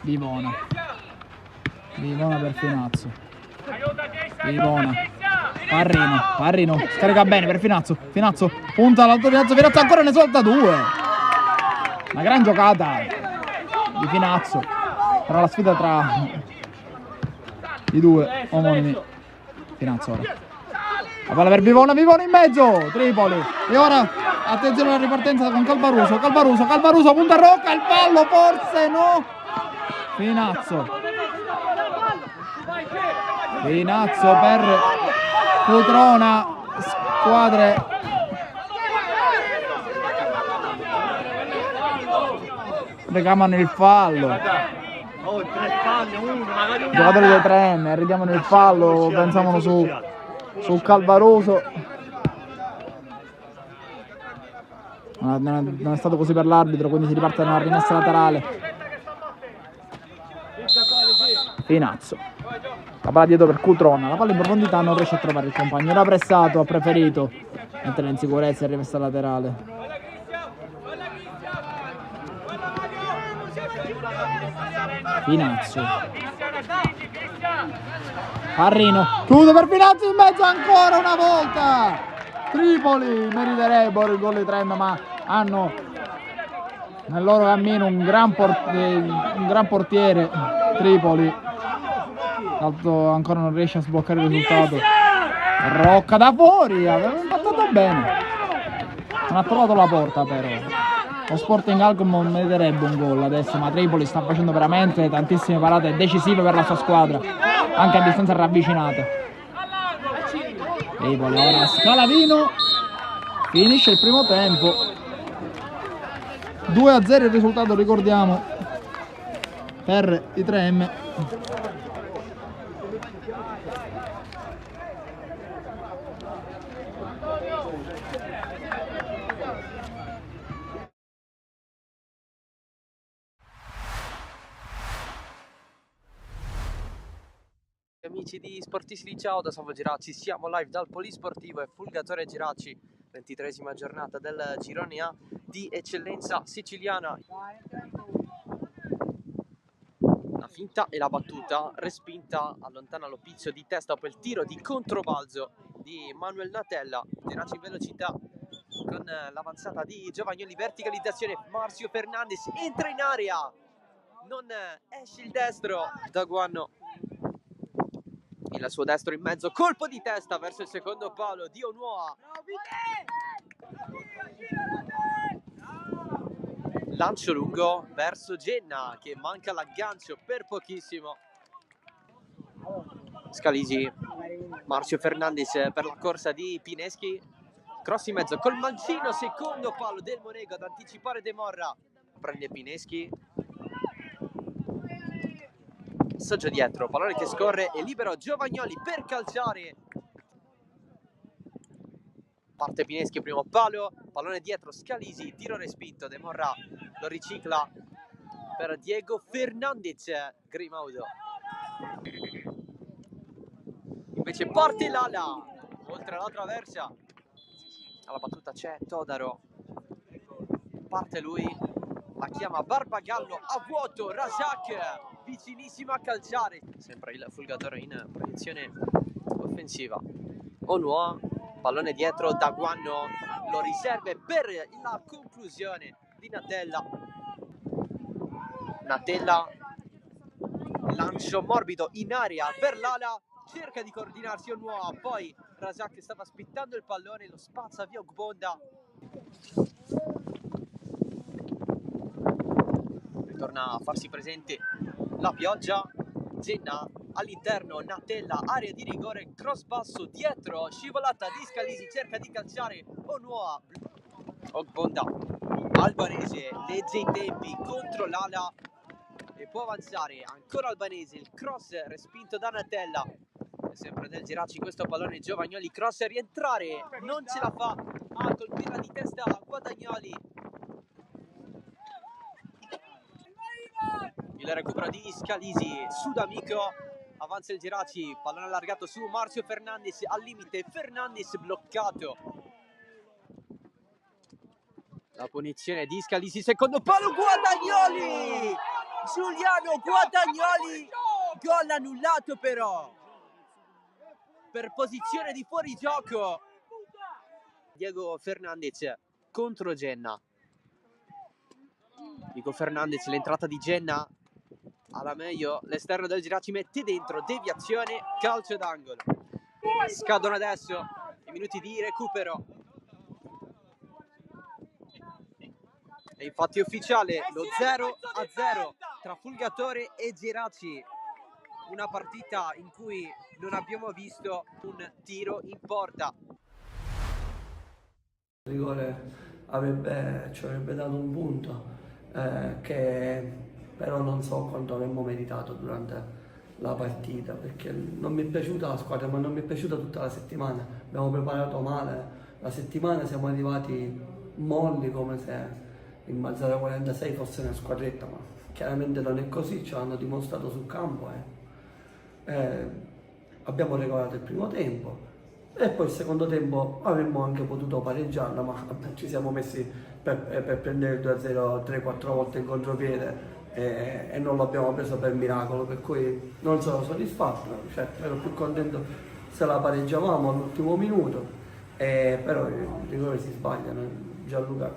Vivona. Vivona per Finazzo. Vivona. Parrino. Parrino. Scarica bene per Finazzo. Finazzo. Punta all'alto Finazzo. Finazzo ancora ne salta due. Una gran giocata di Finazzo. Sarà la sfida tra i due omonimi. Finazzo ora. La palla per Vivona. Vivona in mezzo. Tripoli. E ora attenzione alla ripartenza con Calvaruso. Calvaruso. Calvaruso. Punta a Rocca. Il fallo forse no. Finazzo. Finazzo per Cutrona. Squadre reclamano il fallo. Giocatori dei 3M richiamano il fallo. Pensavano su Calvaruso. Non è stato così per l'arbitro, quindi si riparte da una rimessa laterale. Finazzo. La palla dietro per Cutrona. La palla in profondità non riesce a trovare il compagno. Era pressato, ha preferito mettere in sicurezza e rimessa laterale. Finazzo. Parrino. Chiude per Finazzo in mezzo ancora una volta. Tripoli meriterebbero il gol di 3M, ma hanno nel loro cammino un gran portiere. Tripoli. Tanto ancora non riesce a sbloccare il risultato. Rocca da fuori. Aveva impattato bene. Non ha trovato la porta però. Lo Sporting Alcom meriterebbe un gol adesso, ma Tripoli sta facendo veramente tantissime parate decisive per la sua squadra, anche a distanze ravvicinate. Tripoli ora Scalavino. Finisce il primo tempo. 2-0 il risultato, ricordiamo, per i 3M. Amici di Sportisti di Ciao, da Salvo Giracci, siamo live dal Polisportivo e Fulgatore Giracci, 23esima giornata del Girone A di eccellenza siciliana. La finta e la battuta, respinta, allontana l'Oppizio di testa dopo il tiro di controbalzo di Manuel Natella. Giracci in velocità con l'avanzata di Giovagnoli, verticalizzazione, Marcio Fernandez entra in area, non esce il destro, Daguanno. Il suo destro in mezzo, colpo di testa verso il secondo palo di Onuoa. Lancio lungo verso Genna che manca l'aggancio per pochissimo. Scalisi, Marcio Fernandez per la corsa di Pineschi. Cross in mezzo col mancino, secondo palo del Monego ad anticipare De Morra. Prende Pineschi. Passaggio dietro, pallone che scorre e libero Giovagnoli per calciare. parte Pineschi, primo palo, pallone dietro, Scalisi, tiro respinto, De Morra lo ricicla per Diego Fernandez, Grimaudo. Invece parte l'ala, oltre la traversa, alla battuta c'è Todaro, parte lui, la chiama Barbagallo a vuoto, Razak vicinissimo a calciare, sempre il Fulgatore in proiezione offensiva. Onua, pallone dietro, Daguanno lo riserve per la conclusione di Natella. Natella, lancio morbido in aria per l'ala, cerca di coordinarsi Onua, poi Razak stava aspettando il pallone, lo spazza via Ogbonda. Ritorna a farsi presente la pioggia, Genna all'interno, Natella, area di rigore, cross basso dietro, scivolata di Scalisi, cerca di calciare Onua, Ogbonda, Albanese, legge i tempi contro l'ala e può avanzare, ancora Albanese, il cross respinto da Natella, è sempre del Geraci questo pallone, Giovagnoli, cross a rientrare, non ce la fa a colpirla di testa Guadagnoli. Il recupero di Scalisi su D'Amico, avanza il Geraci, pallone allargato su Marzio Fernandez, al limite Fernandez bloccato. La punizione di Scalisi, secondo palo, Guadagnoli! Giuliano Guadagnoli, gol annullato però per posizione di fuorigioco. Diego Fernandez contro Genna. Diego Fernandez, l'entrata di Genna alla meglio, l'esterno del Geraci mette dentro, deviazione, calcio d'angolo. Scadono adesso i minuti di recupero. E infatti è ufficiale lo 0-0 tra Fulgatore e Geraci. Una partita in cui non abbiamo visto un tiro in porta. Il rigore ci avrebbe dato un punto che però non so quanto avremmo meritato durante la partita, perché non mi è piaciuta la squadra, ma non mi è piaciuta tutta la settimana. Abbiamo preparato male la settimana, siamo arrivati molli come se il Mazzara 46 fosse una squadretta, ma chiaramente non è così, ce l'hanno dimostrato sul campo. Abbiamo regolato il primo tempo e poi il secondo tempo avremmo anche potuto pareggiarla, ma ci siamo messi per prendere il 2-0 3-4 volte in contropiede e non l'abbiamo preso per miracolo, per cui non sono soddisfatto, certo ero più contento se la pareggiavamo all'ultimo minuto, però i rigori si sbagliano, Gianluca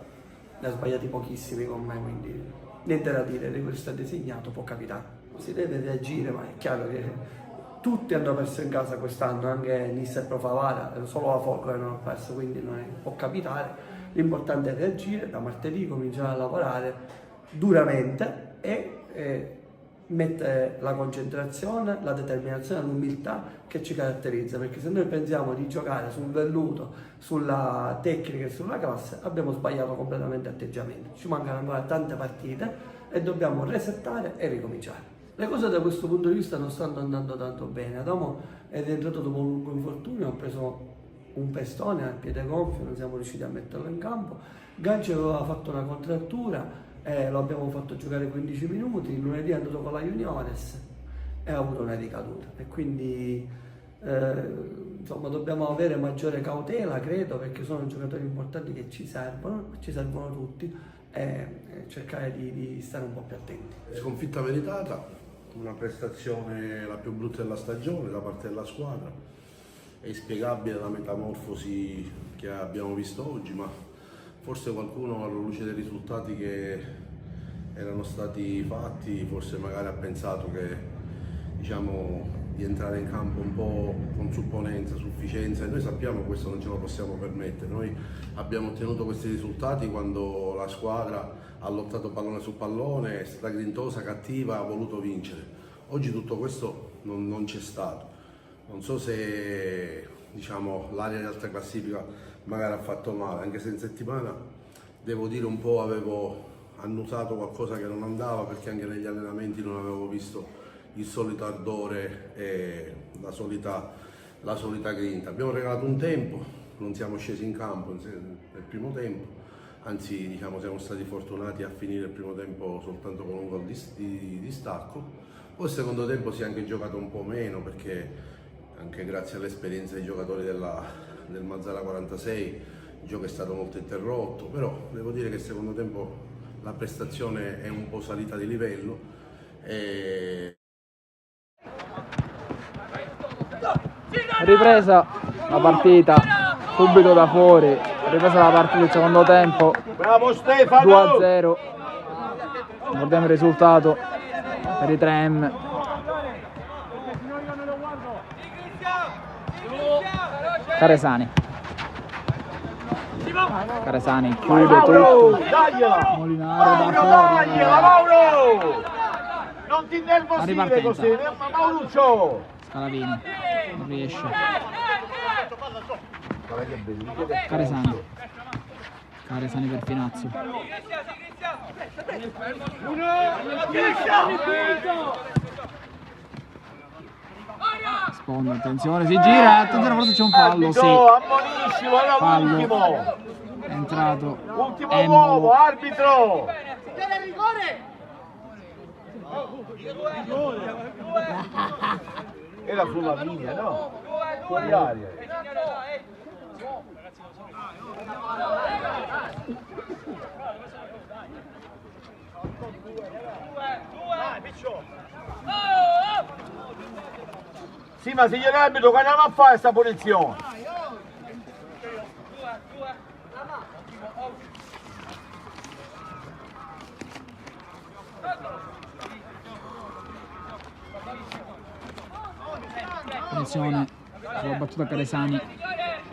ne ha sbagliati pochissimi con me, quindi niente da dire, il rigore sta designato, può capitare, si deve reagire, ma è chiaro che tutti hanno perso in casa quest'anno, anche Nissa e Pro Favara, solo la Folgore non ha perso, quindi può capitare. L'importante è reagire, da martedì cominciare a lavorare duramente e mettere la concentrazione, la determinazione, l'umiltà che ci caratterizza, perché se noi pensiamo di giocare sul velluto, sulla tecnica e sulla classe, abbiamo sbagliato completamente atteggiamento. Ci mancano ancora tante partite e dobbiamo resettare e ricominciare. Le cose da questo punto di vista non stanno andando tanto bene. Adamo è rientrato dopo un lungo infortunio, ha preso un pestone al piede gonfio, non siamo riusciti a metterlo in campo. Ganci aveva fatto una contrattura, lo abbiamo fatto giocare 15 minuti, il lunedì è andato con la Juniores e ha avuto una ricaduta. E quindi insomma dobbiamo avere maggiore cautela, credo, perché sono giocatori importanti che ci servono tutti, e cercare di stare un po' più attenti. Sconfitta meritata, una prestazione la più brutta della stagione da parte della squadra, è inspiegabile la metamorfosi che abbiamo visto oggi, ma forse qualcuno alla luce dei risultati che erano stati fatti forse magari ha pensato che di entrare in campo un po' con supponenza, sufficienza, e noi sappiamo che questo non ce lo possiamo permettere. Noi abbiamo ottenuto questi risultati quando la squadra ha lottato pallone su pallone, è stata grintosa, cattiva, ha voluto vincere. Oggi tutto questo non c'è stato. Non so se l'area di alta classifica magari ha fatto male, anche se in settimana devo dire un po' avevo annusato qualcosa che non andava, perché anche negli allenamenti non avevo visto il solito ardore e la solita grinta. Abbiamo regalato un tempo, non siamo scesi in campo nel primo tempo, anzi diciamo, siamo stati fortunati a finire il primo tempo soltanto con un gol di distacco. Poi il secondo tempo si è anche giocato un po' meno, perché anche grazie all'esperienza dei giocatori del Mazzara 46 il gioco è stato molto interrotto, però devo dire che il secondo tempo la prestazione è un po' salita di livello. Ripresa la partita subito da fuori, ripresa la partita del secondo tempo. Bravo Stefano! 2-0. Guardiamo il risultato per i 3M. Caresani chiude tutto. Dagliela! Molinaro da Dagliela, fuori. Mauro! Non ti innervosire ripartenza. così, Mauruccio! Scalavini non riesce. Caresani per Finazzo. Sponda, attenzione, si gira, attenzione, forse c'è un fallo, sì. Ammonisci, guarda Fallo. l'ultimo! È entrato Ultimo Emmolo. uomo, arbitro! Era sulla linea, no? Fuori aria. Sì, ma signor arbitro, che andiamo a fare questa punizione? Punizione sulla battuta Caresani.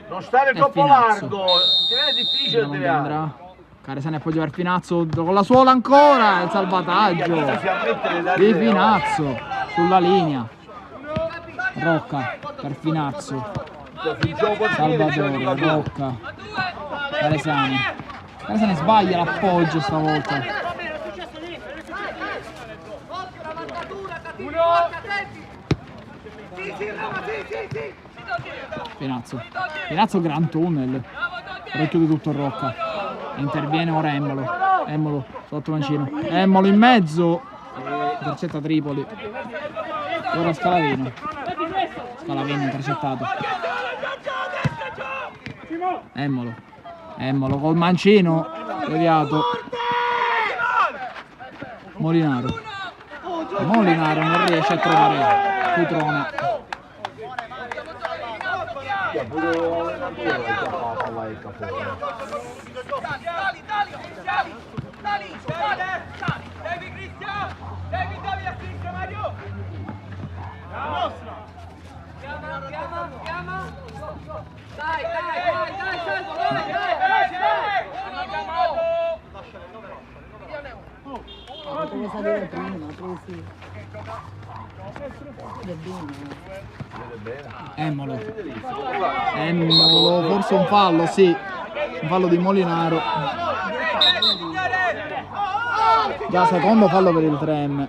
Non stare E troppo Finazzo. largo, si vede difficile Non tirare. andrà. Caresani appoggia per Finazzo con la suola ancora, il salvataggio di Finazzo sulla linea. Rocca per Finazzo. Salvatore, Rocca. Caresani sbaglia l'appoggio stavolta. Finazzo gran tunnel, però chiude tutto Rocca. Interviene ora Emmolo sotto mancino. Emmolo in mezzo, intercetta Tripoli. Ora Scalavino intercettato. Emmolo col mancino deviato. Molinaro non riesce a trovare Cutrone. Potevo salire prima, presi. Emmolo, forse un fallo, sì, un fallo di Molinaro. Già secondo fallo per il 3M.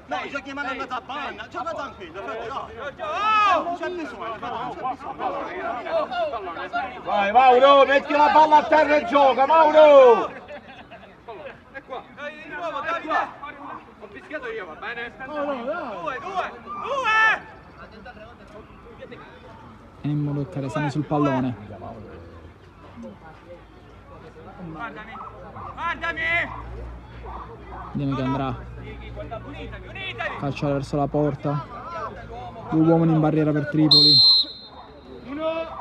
Dai, giochi mandando a panna, gioca tranquillo, Vai Mauro, metti la palla a terra e gioca, Mauro! Ho fischiato io, va bene? Due! Emmolo e Caresani sul pallone. Guardami! Vediamo che andrà. Calciare verso la porta. 2 uomini in barriera per Tripoli.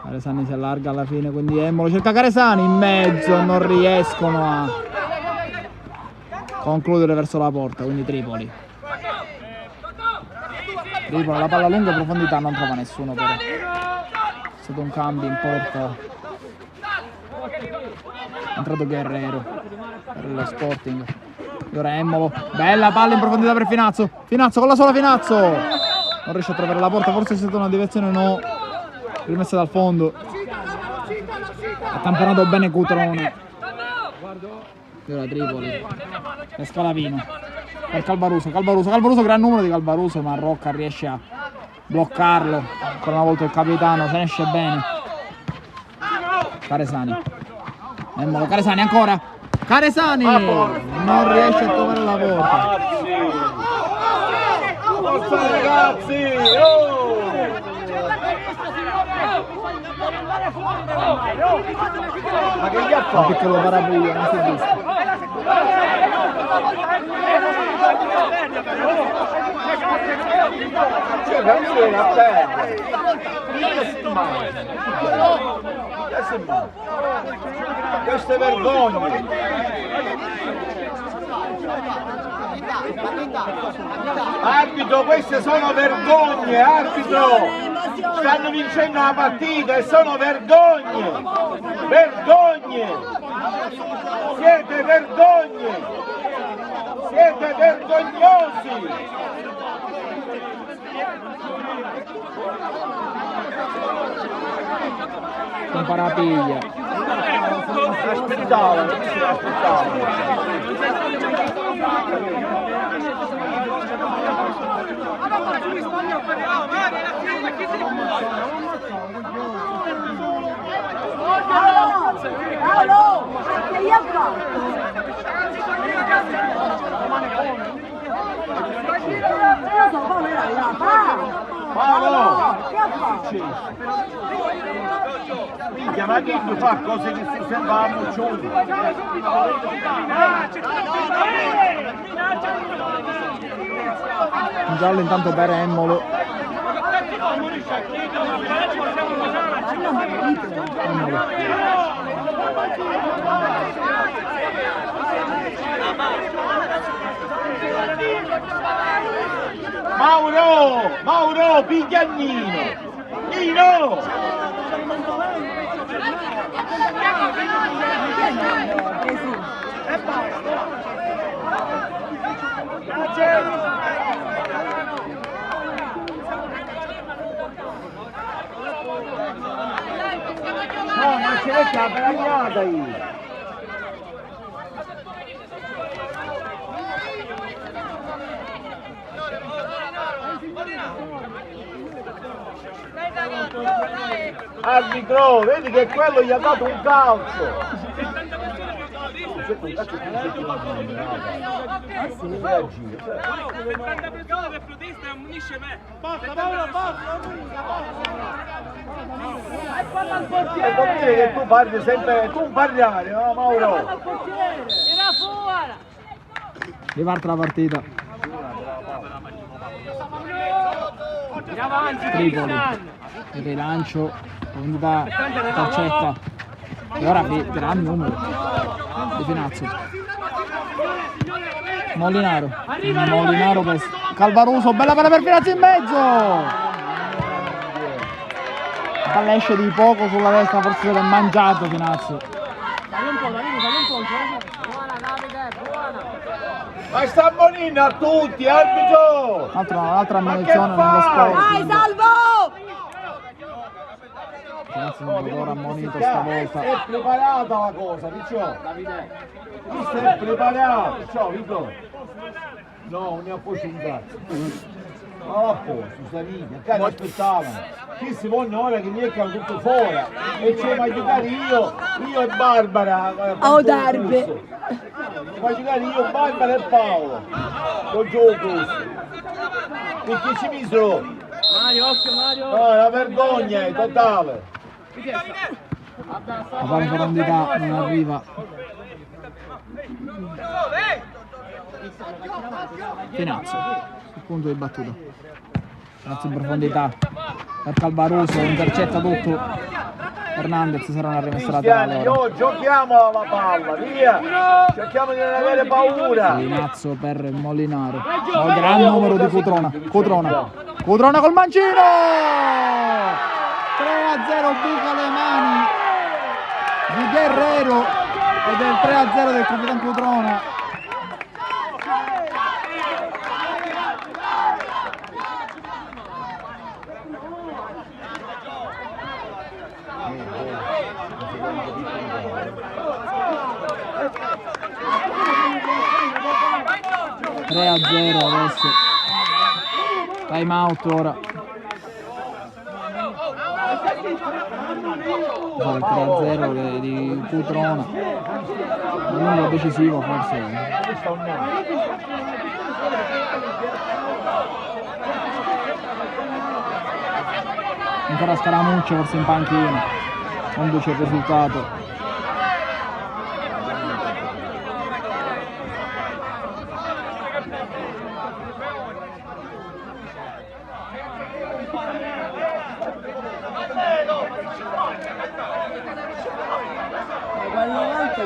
Caresani si allarga alla fine, quindi Emmolo cerca Caresani in mezzo, non riescono a concludere verso la porta, quindi Tripoli la palla lunga in profondità, non trova nessuno però. È stato un cambio in porta. È entrato Guerrero per lo Sporting. E ora Emmolo, bella palla in profondità per Finazzo con la sola Finazzo, non riesce a trovare la porta, forse è stata una deviazione, no, rimessa dal fondo. Ha tamponato bene Cutrone. E ora Tripoli e Scalavino per Calvaruso, gran numero di Calvaruso, ma Rocca riesce a bloccarlo. Ancora una volta il capitano, se ne esce bene. Caresani. Emmolo, Caresani ancora. Caresani non riesce a trovare la porta. Forza ragazzi! Oh! Ma che gli ha fatto? Un piccolo parapiglia, non si è visto. Cioè, canzone a terra! Queste vergogne! Arbitro, queste sono vergogne, arbitro! Stanno vincendo la partita e sono vergogne! Vergogne! Siete vergogne! Siete vergognosi! Un parapiglia. Aspettavo. Paolo! Che gli ha fatto? Io so, Paolo era là. Paolo! Che ha fatto? Minchia, ma chi fa cose che si sembra muccioni? Un giallo intanto per Emmolo. Mauro, piglia Nino! Nino! No, ma c'è la paragnata io! Arbitro, vedi che quello gli ha dato un calcio! È conviene che tu parli sempre, tu parlare, no Mauro? Riparte la partita. Tripoli. Il rilancio. Venuta Calcetta. E ora grande numero di Finazzo. Molinaro per Calvaruso, bella palla per Finazzo in mezzo. La palla esce di poco sulla destra, forse se l'è mangiato Finazzo. Ma sta ammonendo a tutti, arbitro! Un'altra ammonizione nello sport. Vai, Salvo! Finazzo non ora ammonito stavolta. È preparata la cosa, Riccio! Questo è preparato, ciao Riccio! No, non ne ha posto un cazzo! Oh, a posto, sta vita, che aspettavano! Qui si vanno ora che mi è tutto fuori e c'è ma giocare io e Barbara Oh, Darbe! ma giocare io, Barbara e Paolo con gioco perché ci misero no, la vergogna è totale La palla in profondità non arriva. Finazzo, il punto di battuta. Finazzo in profondità per Calvaruso, intercetta tutto. Hernandez sarà una rimessa laterale. Giochiamo la palla, via! Cerchiamo di non avere paura! Finazzo per Molinaro. Un gran numero di Cutrona. Cutrona col mancino! 3-0, buca le mani di Guerrero ed è il 3-0 del capitano Cutrona. Adesso time out ora Il 3-0 di Cutrona, lungo decisivo forse. Ancora Scaramuccio forse in panchina, conduce il risultato. Quello alto è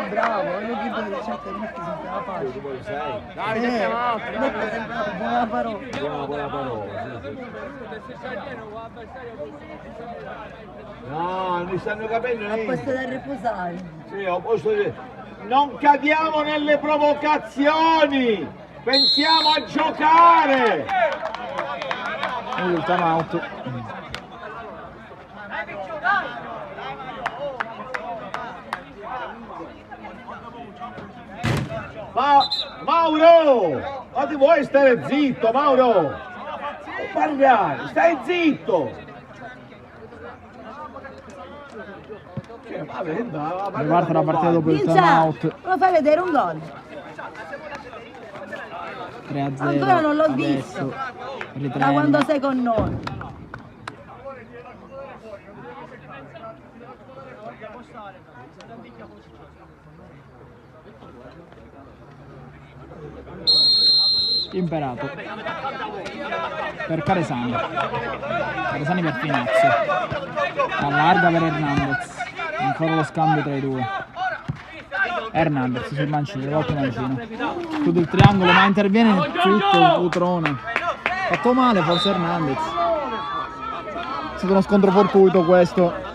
bravo, quello che poi cerca di mettere sempre la faccia. Dai, mettiamo altro. Mette sempre la buona parola. Buona parola, no, non mi stanno capendo A niente. posto da riposare. Sì, ho posto di... Non cadiamo nelle provocazioni! Pensiamo a giocare! Il time out. Ma Mauro! Ma ti vuoi stare zitto, Mauro? Non parlare, stai zitto! Riparte la partita dopo il time Vince, out. lo fai vedere un gol. 3-0. Ancora non l'ho adesso. visto. Riprende. Da quando sei con noi. Imperato per Caresani per Finazzo, allarga per Hernandez, ancora lo scambio tra i due. Hernandez sul mancino, volta mancino, chiude il triangolo ma interviene tutto il Cutrone, fatto male forse Hernandez, è stato uno scontro fortuito questo.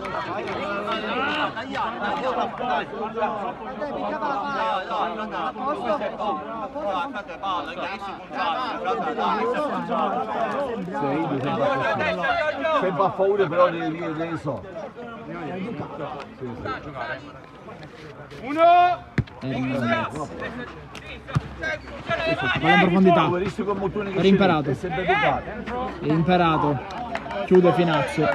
Sempre a favore però dei so. Uno. Hernandez. Palla in profondità per Imperato. Imperato chiude Finazzo.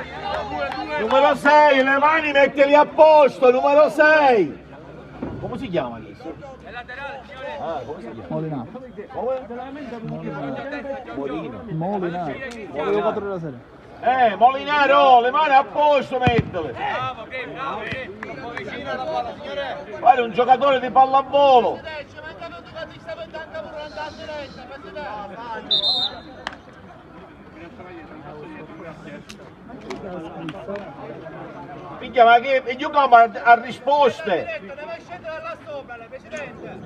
Numero 6, le mani mettili a posto, numero 6. Come si chiama adesso? Ah, come si chiama? Molinaro. Molinaro. Volevo 4 della serie. Molinaro, le mani a posto mettele. Fare un giocatore di pallavolo. Minchia, ma che giochiamo a risposte? Deve scendere là sopra, Presidente.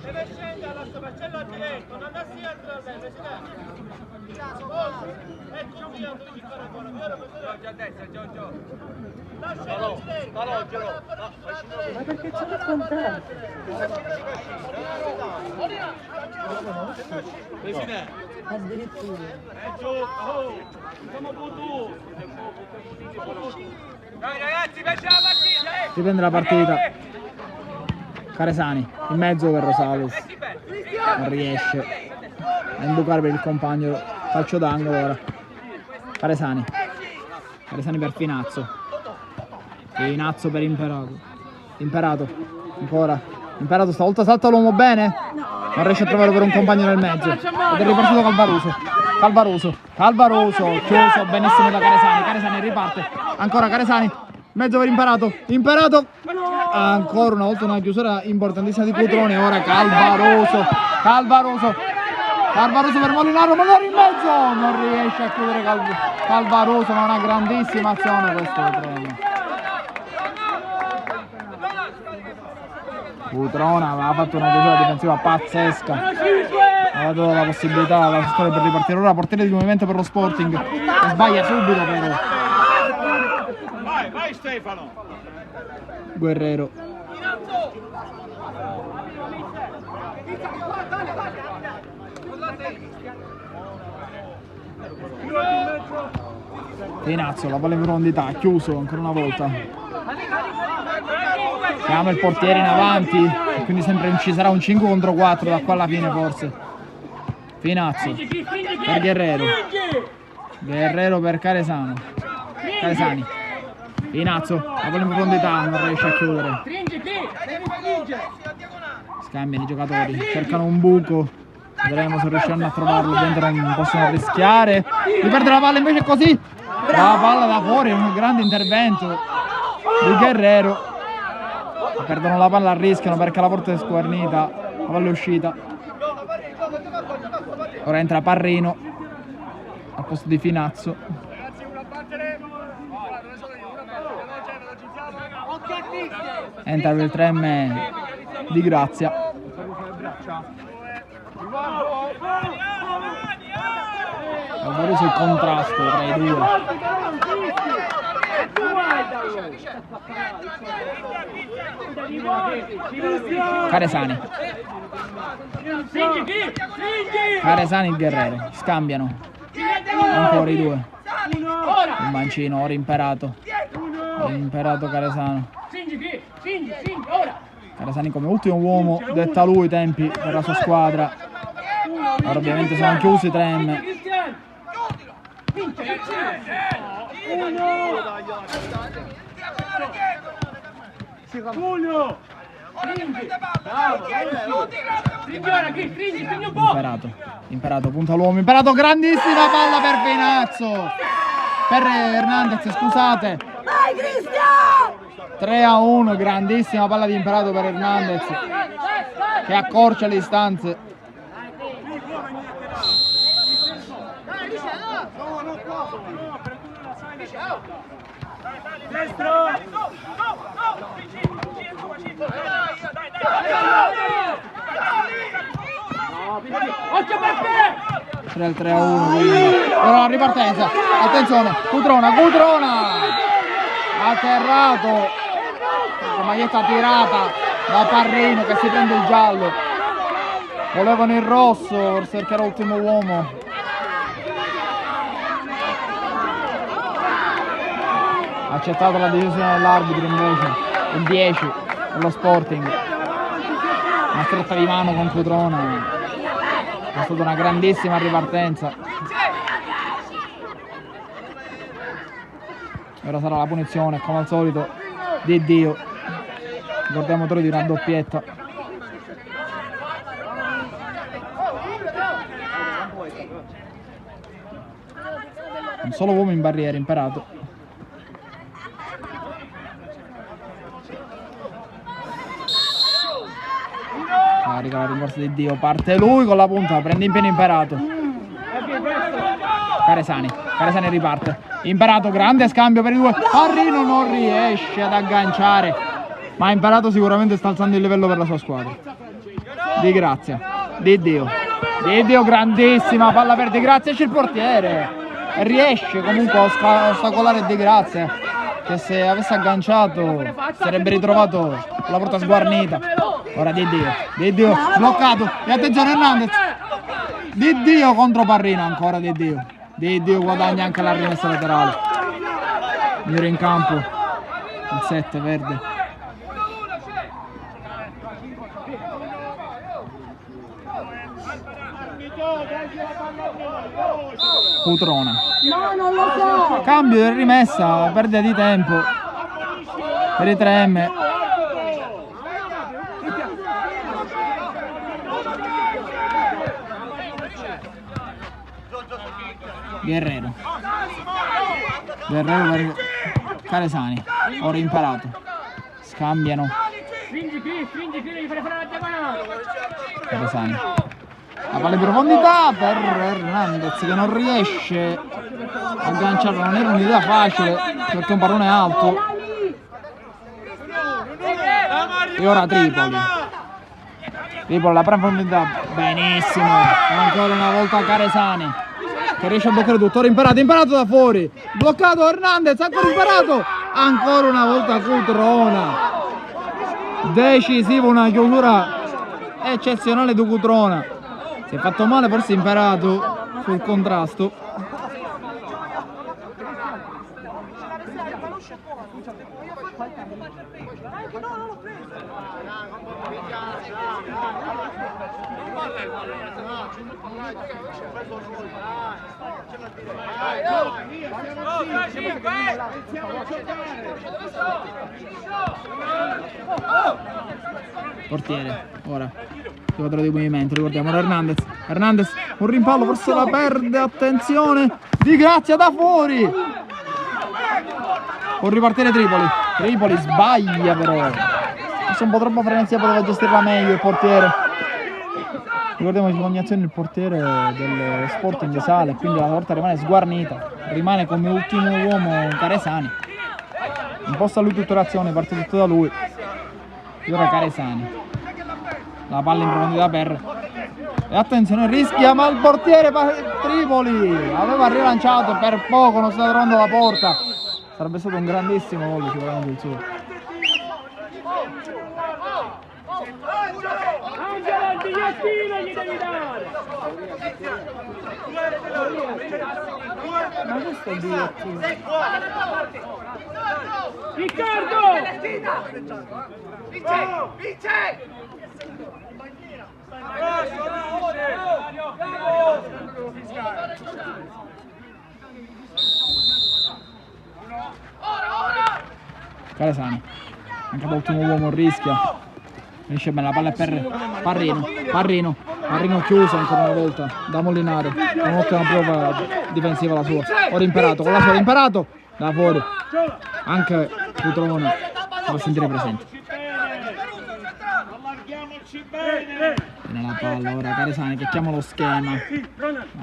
Deve scendere là sopra, c'è là diretto, non si entra da lei, Presidente. Ecco via, tu devi fare ancora, vero Presidente? A destra, Giorgio. Lascialo, Ma perché ce l'ho con te? Presidente. Addirittura. Siamo potuti. Dai ragazzi, facciamo la partita! Riprende la partita. Caresani in mezzo per Rosales, non riesce a inducare per il compagno, calcio d'angolo ora. Caresani per Finazzo, Finazzo per Imperato ancora, Imperato stavolta salta l'uomo bene, non riesce a trovare per un compagno nel mezzo ed è ripartito Calvaroso, chiuso benissimo da Caresani riparte, ancora Caresani, mezzo per Imperato, ancora una volta una chiusura importantissima di Cutrone, ora Calvaroso per Molinaro in mezzo, non riesce a chiudere Calvaroso, ma una grandissima azione questo Cutrone aveva fatto una chiusura difensiva pazzesca, aveva dato la possibilità alla squadra per ripartire, ora portiere di movimento per lo Sporting e sbaglia subito però Vai Stefano! Guerrero. Finazzo, la palla in profondità, chiuso ancora una volta. Chiama il portiere in avanti e quindi sempre ci sarà un 5 contro 4 da qua alla fine forse. Finazzo per Guerrero per Caresano. Caresani. Pinazzo, la palla in profondità, non riesce a chiudere. Scambiano i giocatori, cercano un buco. Vedremo se riusciranno a trovarlo, ovviamente non possono rischiare di perdere la palla, invece così. La palla da fuori, un grande intervento di Guerrero. Perdono la palla, rischiano perché la porta è sguarnita, la palla è uscita. Ora entra Parrino al posto di Finazzo. Entra il 3M di Grazia. Favorito il contrasto tra i due. Caresani. Caresani e Guerrero scambiano ancora i due. Il mancino, ora Imperato. Imperato Caresano. Caresani come ultimo uomo detta lui i tempi per la sua squadra. Ora ovviamente sono chiusi 3M. Imperato punta l'uomo. Imperato, grandissima palla per Finazzo. Per Hernandez, scusate. 3-1, grandissima palla di Imperato per Hernandez che accorcia le distanze. C'era il 3-1, quindi ora la ripartenza, attenzione, Cutrona atterrato, la maglietta tirata da Parrino che si prende il giallo. Volevano il rosso perché era l'ultimo uomo. Ha accettato la decisione dell'arbitro invece, il 10 per lo Sporting. Una stretta di mano con Cutrona. È stata una grandissima ripartenza. Ora sarà la punizione, come al solito, di Dio. Ricordiamo di una doppietta. Un solo uomo in barriera, Imperato. Carica la rimorsa di Dio, parte lui con la punta, prende in pieno Imperato. Caresani riparte. Imperato, grande scambio per i due. Parrino non riesce ad agganciare, ma Imperato sicuramente sta alzando il livello per la sua squadra. Di Grazia, di Dio, grandissima palla per Di Grazia, c'è il portiere e riesce comunque a ostacolare Di Grazia, che se avesse agganciato sarebbe ritrovato con la porta sguarnita. Ora Di Dio bloccato e attenzione Hernandez. Di Dio contro Parrino, ancora Di Dio guadagna anche la rimessa laterale. Migliore in campo il 7 verde. Cutrona. No, non lo so. Cambio di rimessa, perdita di tempo per i 3M. Guerrero per Caresani. Ora Imperato. Scambiano. Caresani. La palla in profondità per Hernandez che non riesce a agganciarlo. Non era un'idea facile perché un pallone alto. E ora Tripoli la profondità. Benissimo. Ancora una volta Caresani che riesce a bloccare tutto. Ora Imperato da fuori, bloccato Hernandez, ancora Imperato, ancora una volta Cutrona. Decisivo, una chiusura eccezionale di Cutrona. Si è fatto male forse Imperato sul contrasto. Portiere, ora giocatore di movimento, ricordiamo Hernandez. Hernandez, un rimpallo, forse la perde, attenzione, Di Grazia da fuori. Può ripartire Tripoli. Tripoli sbaglia però. È un po' troppo frenezia, poteva gestirla meglio il portiere. Ricordiamo che con azione il portiere del Sporting sale, quindi la porta rimane sguarnita. Rimane come ultimo uomo Caresani. Imposta lui tutta l'azione, parte tutto da lui. E ora Caresani. La palla in profondità per... E attenzione, rischia, ma il portiere Tripoli aveva rilanciato e per poco non sta trovando la porta. Sarebbe stato un grandissimo gol sicuramente il suo. Angela, il bigliettino gli devi dare! Ma questo è il bigliettino. Riccardo! Vince! Caresani, anche l'ultimo uomo rischia. Finisce bene, la palla è per Parrino chiuso ancora una volta da Molinaro. Un'ottima prova difensiva la sua. Ora Imperato, con la sua Imperato da fuori. Anche Cutrone si fa sentire presente. Viene la palla ora Caresani che chiama lo schema.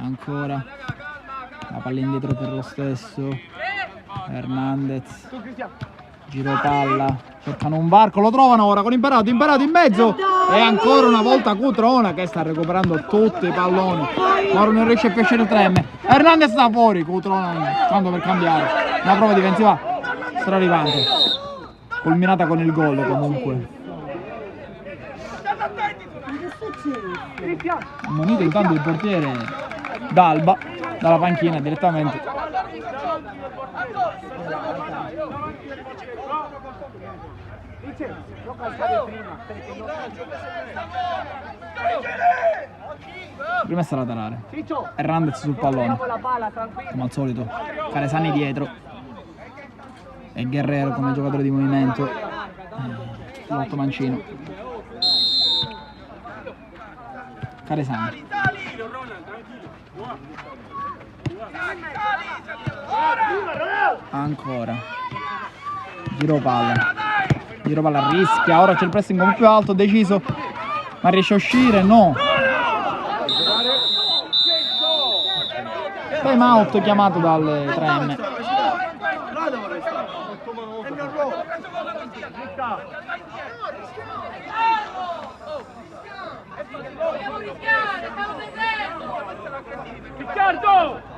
Ancora la palla indietro per lo stesso Hernandez. Giro palla, cercano un varco, lo trovano ora con Imperato in mezzo e ancora una volta Cutrone che sta recuperando tutti i palloni, ma ora non riesce a piacere il 3M. Hernandez da fuori, Cutrone tanto per cambiare, una prova difensiva straripante, culminata con il gol comunque. Ammonito intanto il portiere D'Alba dalla panchina direttamente. Rimessa laterale. Hernandez sul pallone. Come al solito. Caresani dietro. E Guerrero come giocatore di movimento. L'otto mancino. Caresani. Ancora. Giro palla rischia, ora c'è il pressing un po' più alto, deciso, ma riesce a uscire, no. Time out chiamato dal 3M. Riccardo!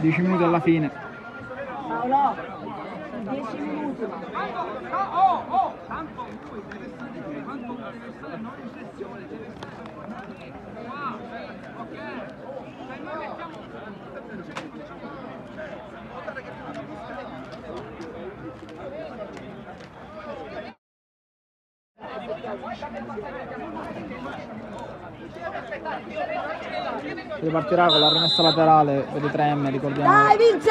Dieci minuti alla fine. Paolo, 10 minuti. Ripartirà con la rimessa laterale per i 3M, ricordiamo. Dai, vince!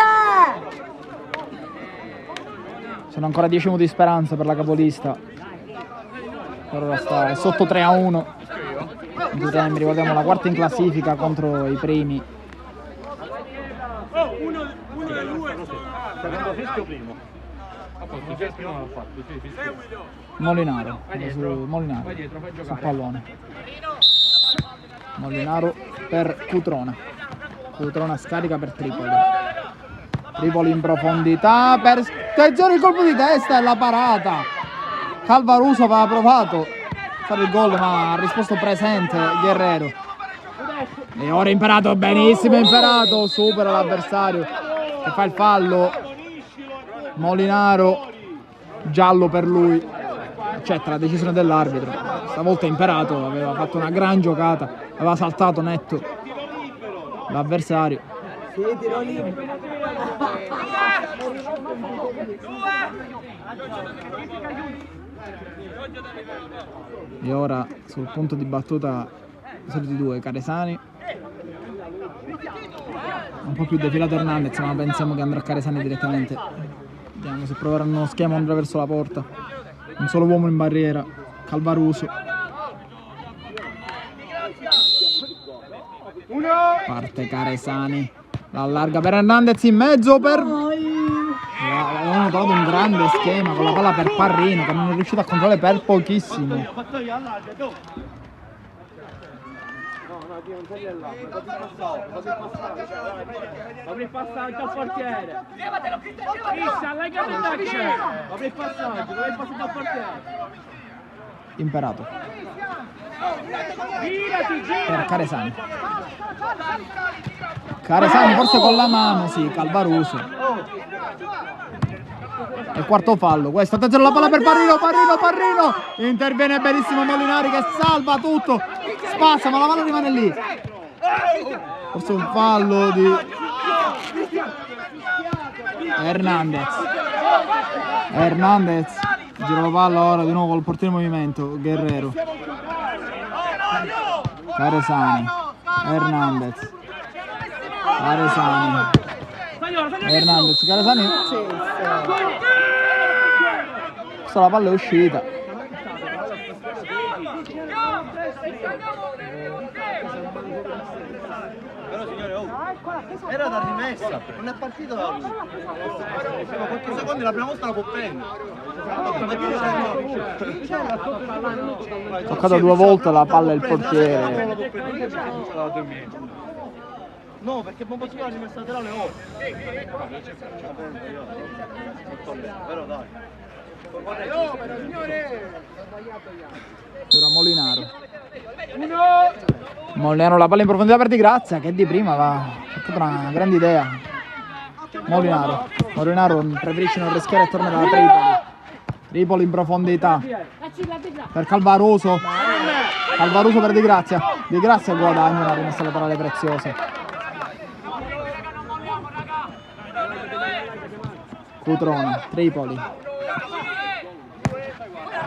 Sono ancora 10 minuti di speranza per la capolista. Per ora sta sotto 3-1. I 3M, ricordiamo, la quarta in classifica contro i primi. Molinaro sul pallone. Molinaro per Cutrone. Cutrone scarica per Tripoli. Tripoli in profondità per... Attenzione, il colpo di testa e la parata. Calvaruso aveva provato a fare il gol ma ha risposto presente Guerrero. E ora Imperato, benissimo Imperato, supera l'avversario che fa il fallo. Molinaro, giallo per lui, accetta la decisione dell'arbitro. Stavolta Imperato aveva fatto una gran giocata, aveva saltato netto l'avversario. E ora sul punto di battuta i soliti due, Caresani. Un po' più defilato Hernandez, ma pensiamo che andrà Caresani direttamente. Vediamo se proveranno uno schema andrà verso la porta. Un solo uomo in barriera, Calvaruso. Parte Caresani, la allarga per Hernandez in mezzo per... Avevano trovato un grande schema con la palla per Parrino che non è riuscito a controllare per pochissimo. Apri il passaggio al portiere. Fissa, l'hai capito chi è? Apri il passaggio, dove il passaggio al portiere? Imperato. Per Caresani. Caresani forse con la mano, sì, Calvaruso. E quarto fallo, questo, attenzione alla palla per Parrino. Interviene benissimo Molinari che salva tutto. Spazza, ma la mano rimane lì. Forse un fallo di Hernandez. Gira la palla ora di nuovo col portiere in movimento, Guerrero. Caresani. Hernandez. Caresani. Questa la palla è uscita. Era da rimessa, non è partito da lui. Qualche secondo la prima volta la può prendere. Toccata due volte la palla il portiere. No, perché non posso fare la rimessa laterale ora. Però dai. Ora Molinaro la palla in profondità per Di Grazia che di prima ha fatto una grande idea. Molinaro preferisce non rischiare e torna da Tripoli in profondità per Calvaruso per Di Grazia guadagna una rimessa laterale preziosa. Cutrone, Tripoli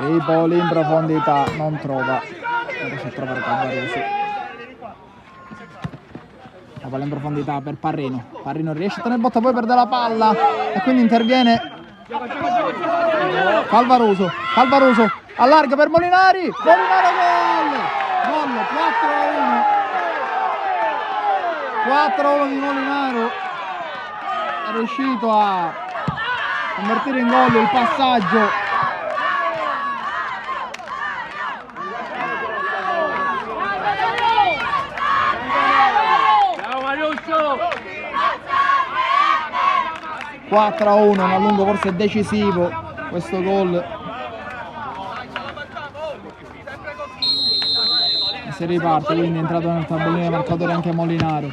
in profondità, non trova, non riesce a trovare Calvaruso. La palla in profondità per Parrino riesce a tenere botta, poi perde la palla e quindi interviene Calvaruso allarga per Molinaro, gol 4-1 di Molinaro, è riuscito a convertire in gol il passaggio. Ciao Mariuccio! 4-1, un allungo forse decisivo questo gol. E si riparte, quindi è entrato nel tabellino dei marcatori anche Molinaro.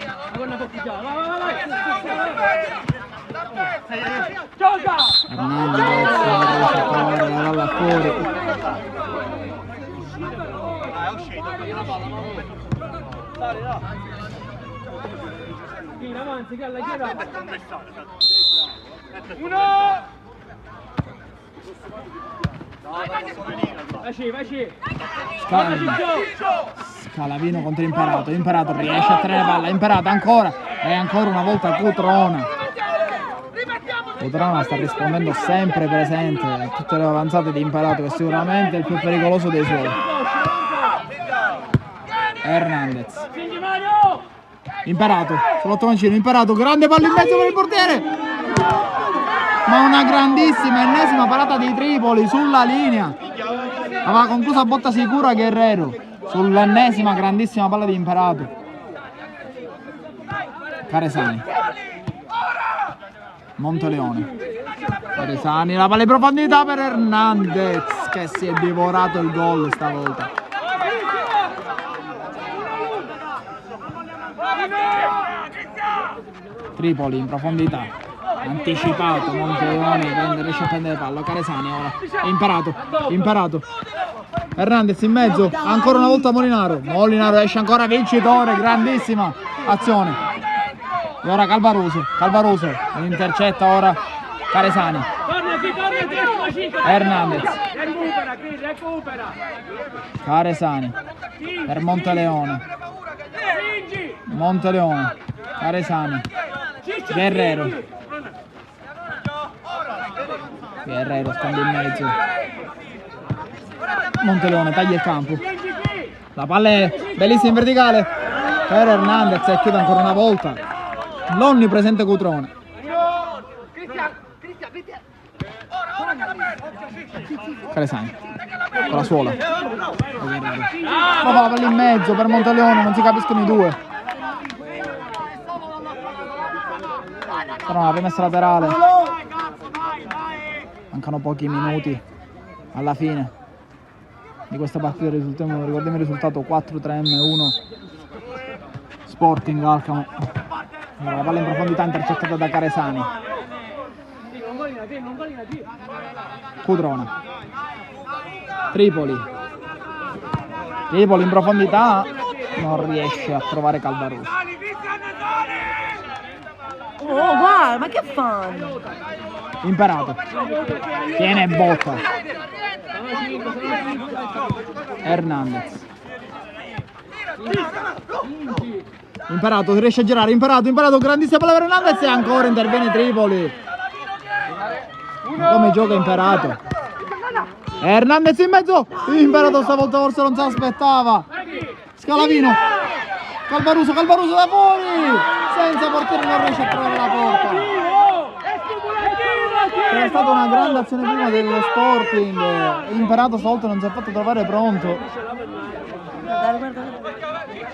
Hernandez, la palla fuori. Avanti, che la chiara. Vai. Scalavino contro Imperato riesce a tenere palla, Imperato ancora e ancora una volta Cutrona sta rispondendo sempre presente a tutte le avanzate di Imperato, che sicuramente è il più pericoloso dei suoi. Hernandez, Imperato sull'otto mancino, Imperato, grande palla in mezzo per il portiere, ma una grandissima ennesima parata di Tripoli sulla linea. Aveva concluso a botta sicura Guerrero sull'ennesima grandissima palla di Imperato. Caresani, Monteleone, Caresani, la palla in profondità per Hernandez che si è divorato il gol stavolta. Tripoli in profondità, anticipato Monteleone, riesce a prendere palla. Caresani ora, imparato. Hernandez in mezzo, ancora una volta Molinaro esce ancora vincitore, grandissima azione. E ora Calvaruso intercetta ora Caresani. Hernandez, Caresani per Monteleone, Caresani, Guerrero scambia in mezzo, Monteleone taglia il campo, la palla è bellissima in verticale per Hernandez e chiude ancora una volta l'onnipresente Cutrone. Caresani con la suola, la palla in mezzo per Monteleone, non si capiscono i due. Però una rimessa laterale, mancano pochi minuti alla fine di questa partita. Ricordiamo il risultato 4-3-1 Sporting Alcamo. La palla in profondità intercettata da Caresani. Cutrone, Tripoli in profondità, non riesce a trovare Calvaruso. Oh, guarda, ma che fanno? Imperato, tiene botta. Hernandez. Imperato, riesce a girare, Imperato, grandissima palla per Hernandez e ancora interviene Tripoli. Come gioca Imperato? Hernandez in mezzo, Imperato stavolta forse non si aspettava. Scalavino, Calvaruso da fuori, senza portiere non riesce a trovare la porta. C'era stata una grande azione prima dello Sporting, Imperato stavolta non si è fatto trovare pronto.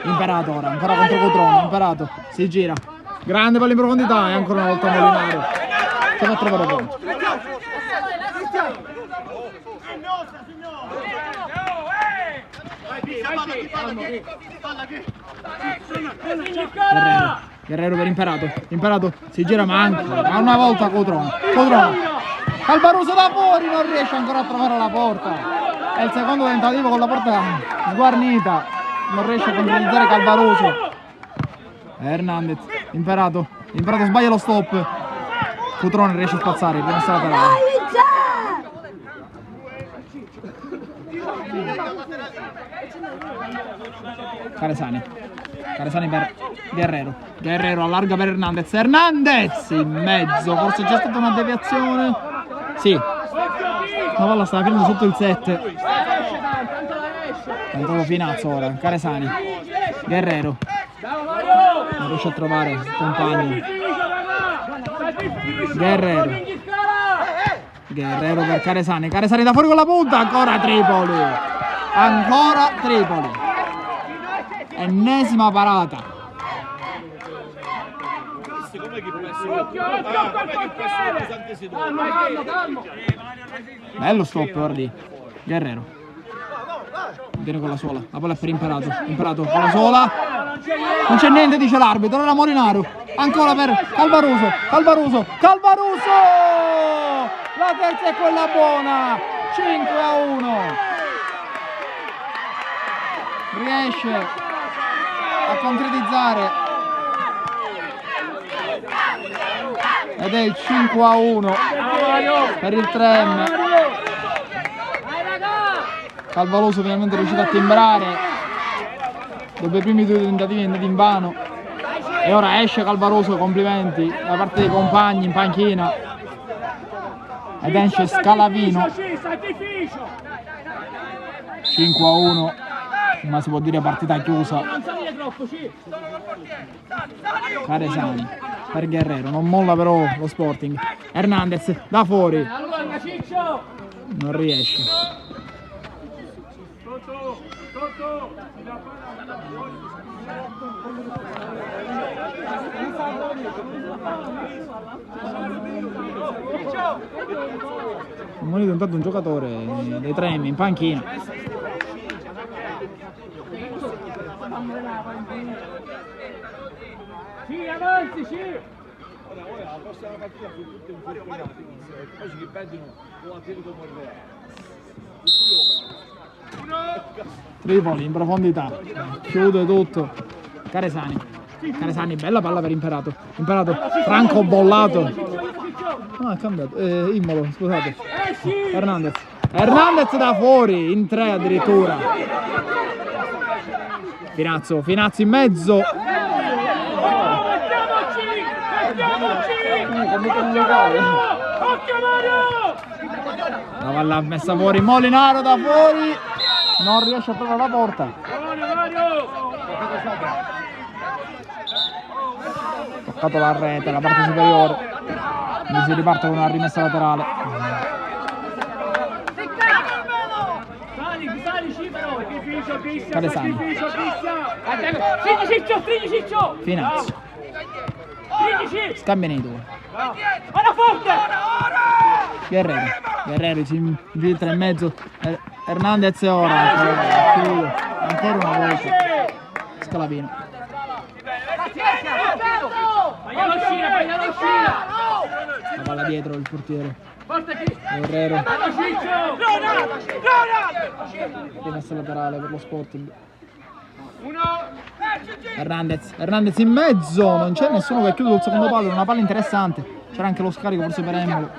Imperato ora, ancora contro Cutrone, Imperato, si gira, grande palla in profondità e ancora una volta Molinaro si fa trovare pronto. Guerrero per Imperato si gira ma ancora una volta Cutrone, Calvaruso da fuori, non riesce ancora a trovare la porta. È il secondo tentativo con la porta sguarnita, non riesce a concretizzare Calvaruso. Hernandez, Imperato sbaglia lo stop, Cutrone riesce a spazzare, il rimessa laterale. Caresani per Guerrero allarga per Hernandez in mezzo, forse c'è stata una deviazione, sì, la palla stava finendo sotto il 7. Tentato Finazzo ora, Caresani, Guerrero non riesce a trovare il compagno. Guerrero per Caresani da fuori con la punta, ancora Tripoli, ennesima parata. Bello stop ora di Guerrero, viene con la suola, la palla è per Imperato con la suola, non c'è niente dice l'arbitro, era Molinaro, ancora per Calvaruso, la terza è quella buona, 5-1, riesce a concretizzare ed è il 5-1 per il 3M. Calvaruso finalmente è riuscito a timbrare dopo i primi due tentativi andati in vano e ora esce Calvaruso, complimenti da parte dei compagni in panchina, ed esce Scalavino. 5-1, ma si può dire partita chiusa. Caresani per Guerrero, non molla però lo Sporting. Hernandez da fuori, non riesce. Un monito intanto un giocatore dei Tremi in panchina. Ora la prossima partita su tutte un campionati, poi ci perdono o Atletico Morrea. Tripoli in profondità, chiude tutto. Caresani, bella palla per Imperato. Franco bollato. Ah, è cambiato. Immolo, scusate. Hernandez da fuori, in 3 addirittura. Finazzo in mezzo. La palla messa fuori, Molinaro da fuori. Non riesce a trovare la porta. Toccato la rete, la parte superiore. Quindi si riparte con una rimessa laterale. Caresani. Finazzo. Scambiano i due. Guerrero si infiltra in mezzo. Hernandez ora. Chiude. Ancora una volta. Scalavino. La palla dietro il portiere. Guerrero. Rimessa laterale per lo Sporting. Hernandez in mezzo, non c'è nessuno che chiude il secondo palo, una palla interessante. C'era anche lo scarico forse per Emmolo.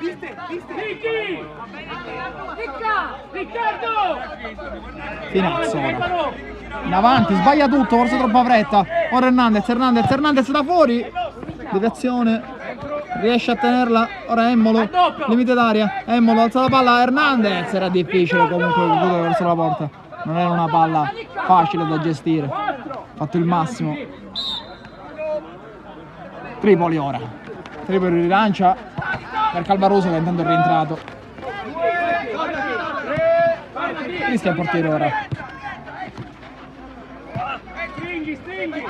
Finazzo ora. In avanti, sbaglia tutto, forse troppa fretta. Ora Hernandez da fuori. Deviazione. Riesce a tenerla. Ora Emmolo. Limite d'aria. Emmolo alza la palla. Hernandez. Era difficile comunque chiudere verso la porta. Non era una palla facile da gestire. Ha fatto il massimo. Tripoli ora. Tripoli rilancia per Calvaroso che intanto è rientrato. Rischia il portiere ora.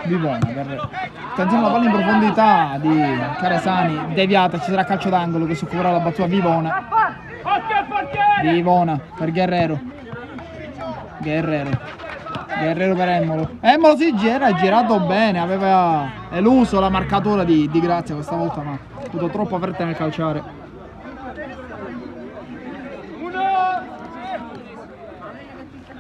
Vivona per... Attenzione alla palla in profondità di Caresani, deviata, ci sarà calcio d'angolo che succederà la battuta. Vivona per Guerrero per Emmolo. Emmolo si era girato bene, aveva eluso la marcatura di Grazia questa volta, ma ha avuto troppa fretta nel calciare.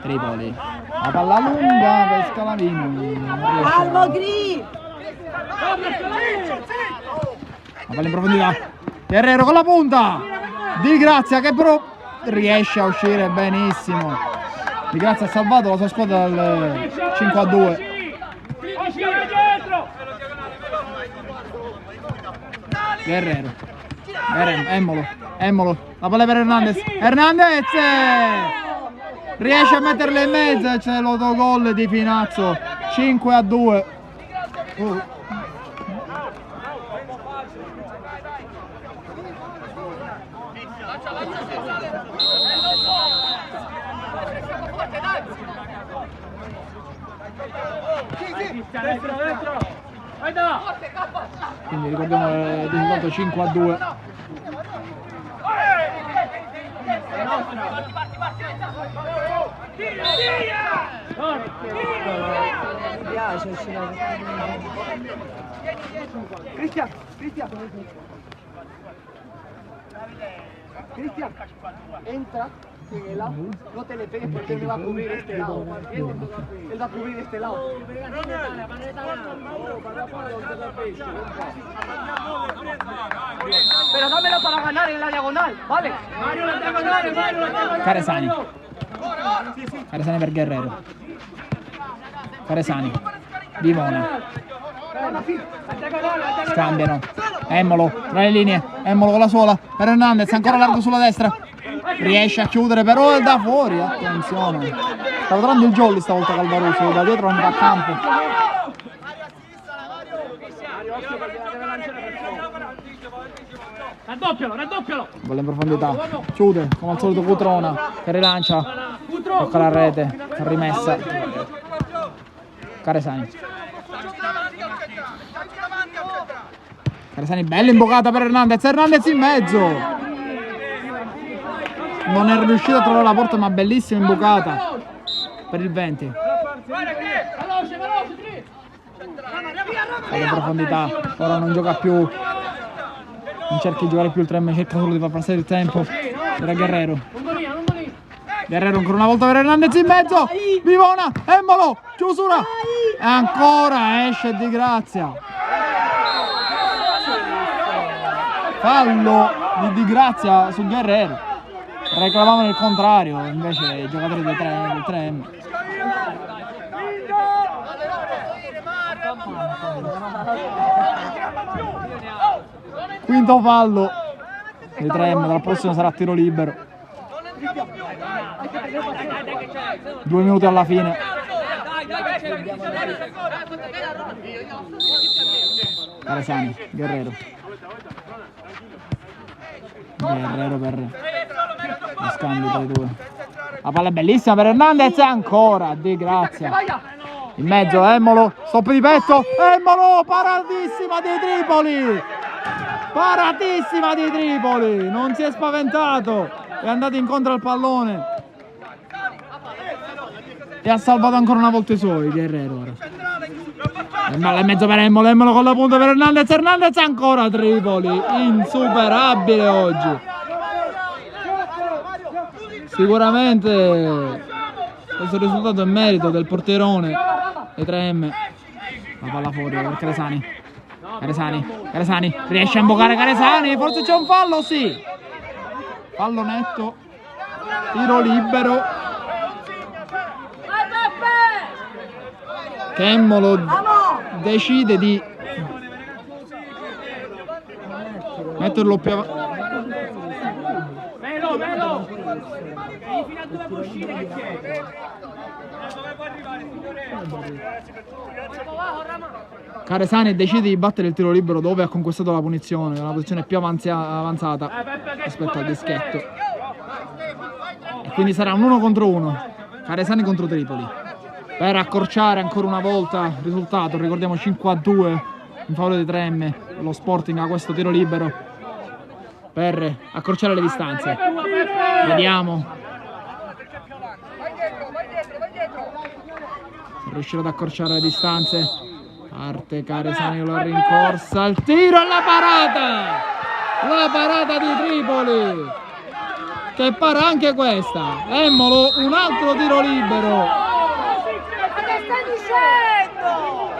Tripoli, la palla lunga per Scalavino. Calmo Gri! La palla in profondità. Guerrero con la punta. Di Grazia che però riesce a uscire benissimo. Di Grazia ha salvato la sua squadra dal 5-2. Guerrero. Emmolo. La palla per Hernandez. Riesce a metterla in mezzo e c'è l'autogol di Finazzo. 5-2. Quindi ricordiamo il risultato 5-2. Mi piace uscire. Cristian. Entra en el lado, no te le pegues porque él me va a cubrir este lado. Él va a cubrir este lado. Pero dámela para ganar en la diagonal, ¿vale? Caresani per Guerrero. Vivona. Scambiano. Emmolo tra le linee. Emmolo con la suola per Hernandez, ancora largo sulla destra. Riesce a chiudere però è da fuori. Attenzione. Sta trovando il jolly stavolta Calvaroso. Da dietro non va a campo. Raddoppialo! Bolla in profondità. Chiude come al solito Cutrona che rilancia. Tocca la rete. Rimessa. Caresani bella imbocata per Hernandez in mezzo. Non è riuscito a trovare la porta, ma bellissima imbocata per il 20. Fallo in profondità, ora non gioca più, non cerca di giocare più il 3M, cerca solo di far passare il tempo. Era Guerrero. Guerrero ancora una volta per Hernandez in mezzo, Vivona, Emmolo, chiusura, e ancora esce Di Grazia. Fallo di Di Grazia su Guerrero, reclamavano il contrario, invece i giocatori del 3M. Quinto fallo dei 3M, dal prossimo sarà tiro libero. 2 minuti alla fine. Caresani, Guerrero per lo scambio tra i due. La palla è bellissima per Hernandez, ancora Di Grazia in mezzo, Emmolo, stop di petto, Emmolo, paratissima di Tripoli, non si è spaventato, è andato incontro al pallone e ha salvato ancora una volta i suoi. Guerrero ora, palla in mezzo per Emmolo con la punta per Hernandez, ancora Tripoli, insuperabile oggi. Sicuramente questo risultato è merito del portierone dei 3M. La palla fuori per Caresani, riesce a imbocare Caresani, forse c'è un fallo, sì, fallo netto, tiro libero che Emmolo decide di metterlo più avanti. Velo! Devi fino a dove può uscire che c'è. Caresani decide di battere il tiro libero dove ha conquistato la punizione, una posizione più avanzata rispetto al dischetto. E quindi sarà un 1 contro 1, Caresani contro Tripoli. Per accorciare ancora una volta il risultato, ricordiamo 5-2 in favore dei 3M, lo Sporting ha questo tiro libero per accorciare le distanze. Vediamo se riuscirà ad accorciare le distanze. Parte Caresani con la rincorsa, il tiro e la parata di Tripoli che para anche questa. Emmolo, un altro tiro libero,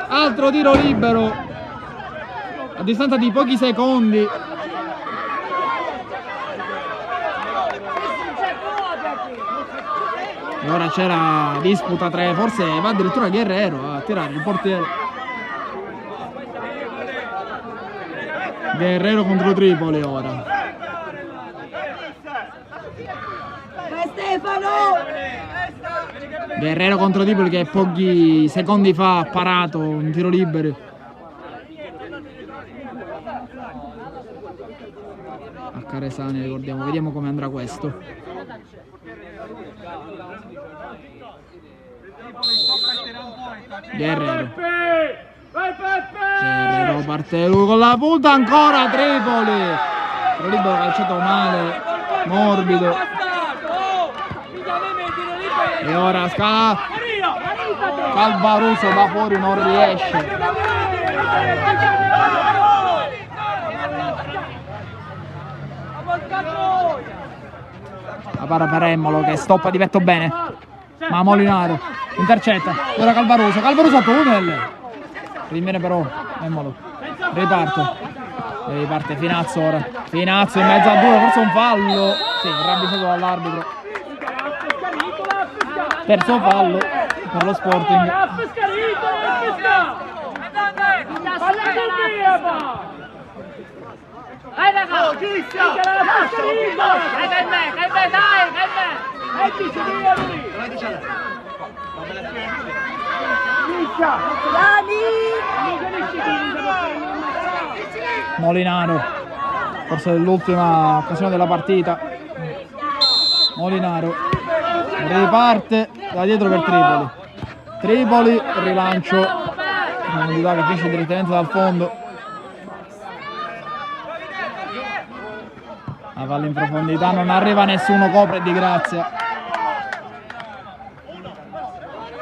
altro tiro libero a distanza di pochi secondi. E ora c'era disputa forse va addirittura Guerrero a tirare il portiere. Guerrero contro Tripoli ora. Guerrero contro Tripoli che pochi secondi fa ha parato un tiro libero. A Caresani ricordiamo, vediamo come andrà questo. Guerrero parte lui con la punta, ancora Tripoli. Tiro libero calciato male, morbido. E ora scala Calvaruso da fuori, non riesce. La para per Emmolo che stoppa di petto bene, ma Molinaro intercetta. Ora Calvaruso a tunnel, rimane però Emmolo, riparte Finazzo ora, Finazzo in mezzo a due, forse un fallo, sì, ravvisato dall'arbitro, terzo fallo per lo Sporting. Molinaro, forse l'ultima occasione della partita. Molinaro riparte da dietro per Tripoli, rilancio, profondità che finisce direttamente dal fondo. La palla in profondità, non arriva nessuno, copre Di Grazia.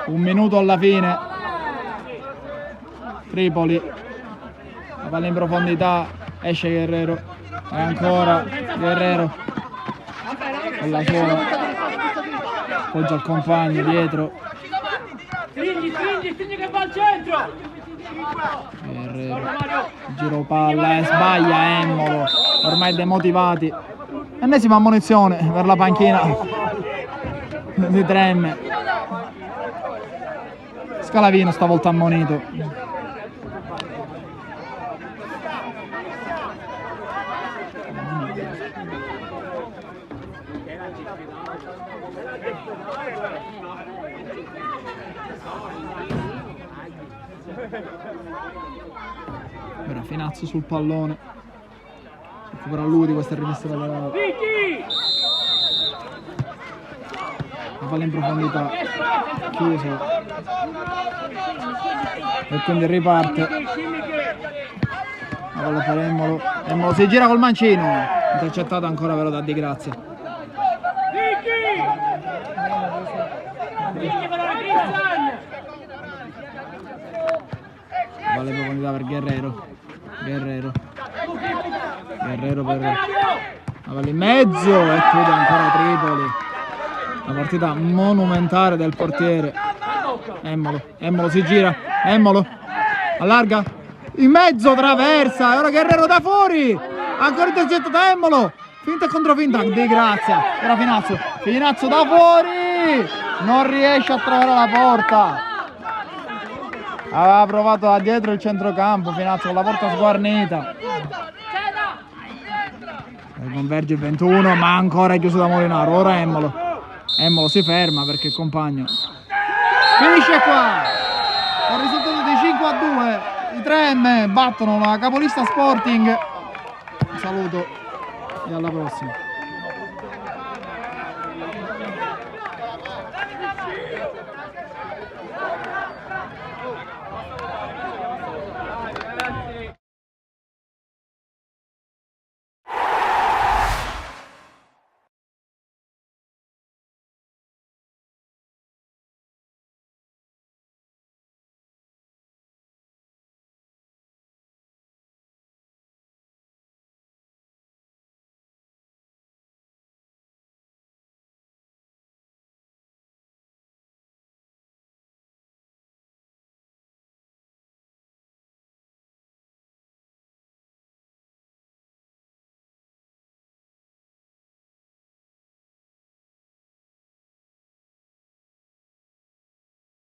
1 minuto alla fine. Tripoli, la palla in profondità, esce Guerrero e ancora Guerrero con la sua, appoggia il compagno dietro. Stringi che va al centro! Guerrero, giro palla e sbaglia Emmolo, ormai demotivati. Ennesima ammonizione per la panchina di Tremme. Scalavino stavolta ammonito. Ora Finazzo sul pallone, recupera lui di questa rimessa laterale. La palla in profondità, chiuso e quindi riparte. La palla per Emmolo, Emmolo si gira col mancino, intercettato ancora però da Di Grazia. Palla in profondità per Guerrero, Guerrero per la palla in mezzo e chiude ancora Tripoli. La partita monumentale del portiere Emmolo si gira, Emmolo allarga in mezzo, traversa e ora Guerrero da fuori, ancora intercettato Emmolo, finta e controfinta Di Grazia, ora Finazzo da fuori, non riesce a trovare la porta. Aveva provato da dietro il centrocampo Finazzo con la porta sguarnita. Converge il 21 ma ancora è chiuso da Molinaro. Ora Emmolo si ferma perché il compagno finisce qua. Con il risultato di 5-2 i Tremme battono la capolista Sporting. Un saluto e alla prossima.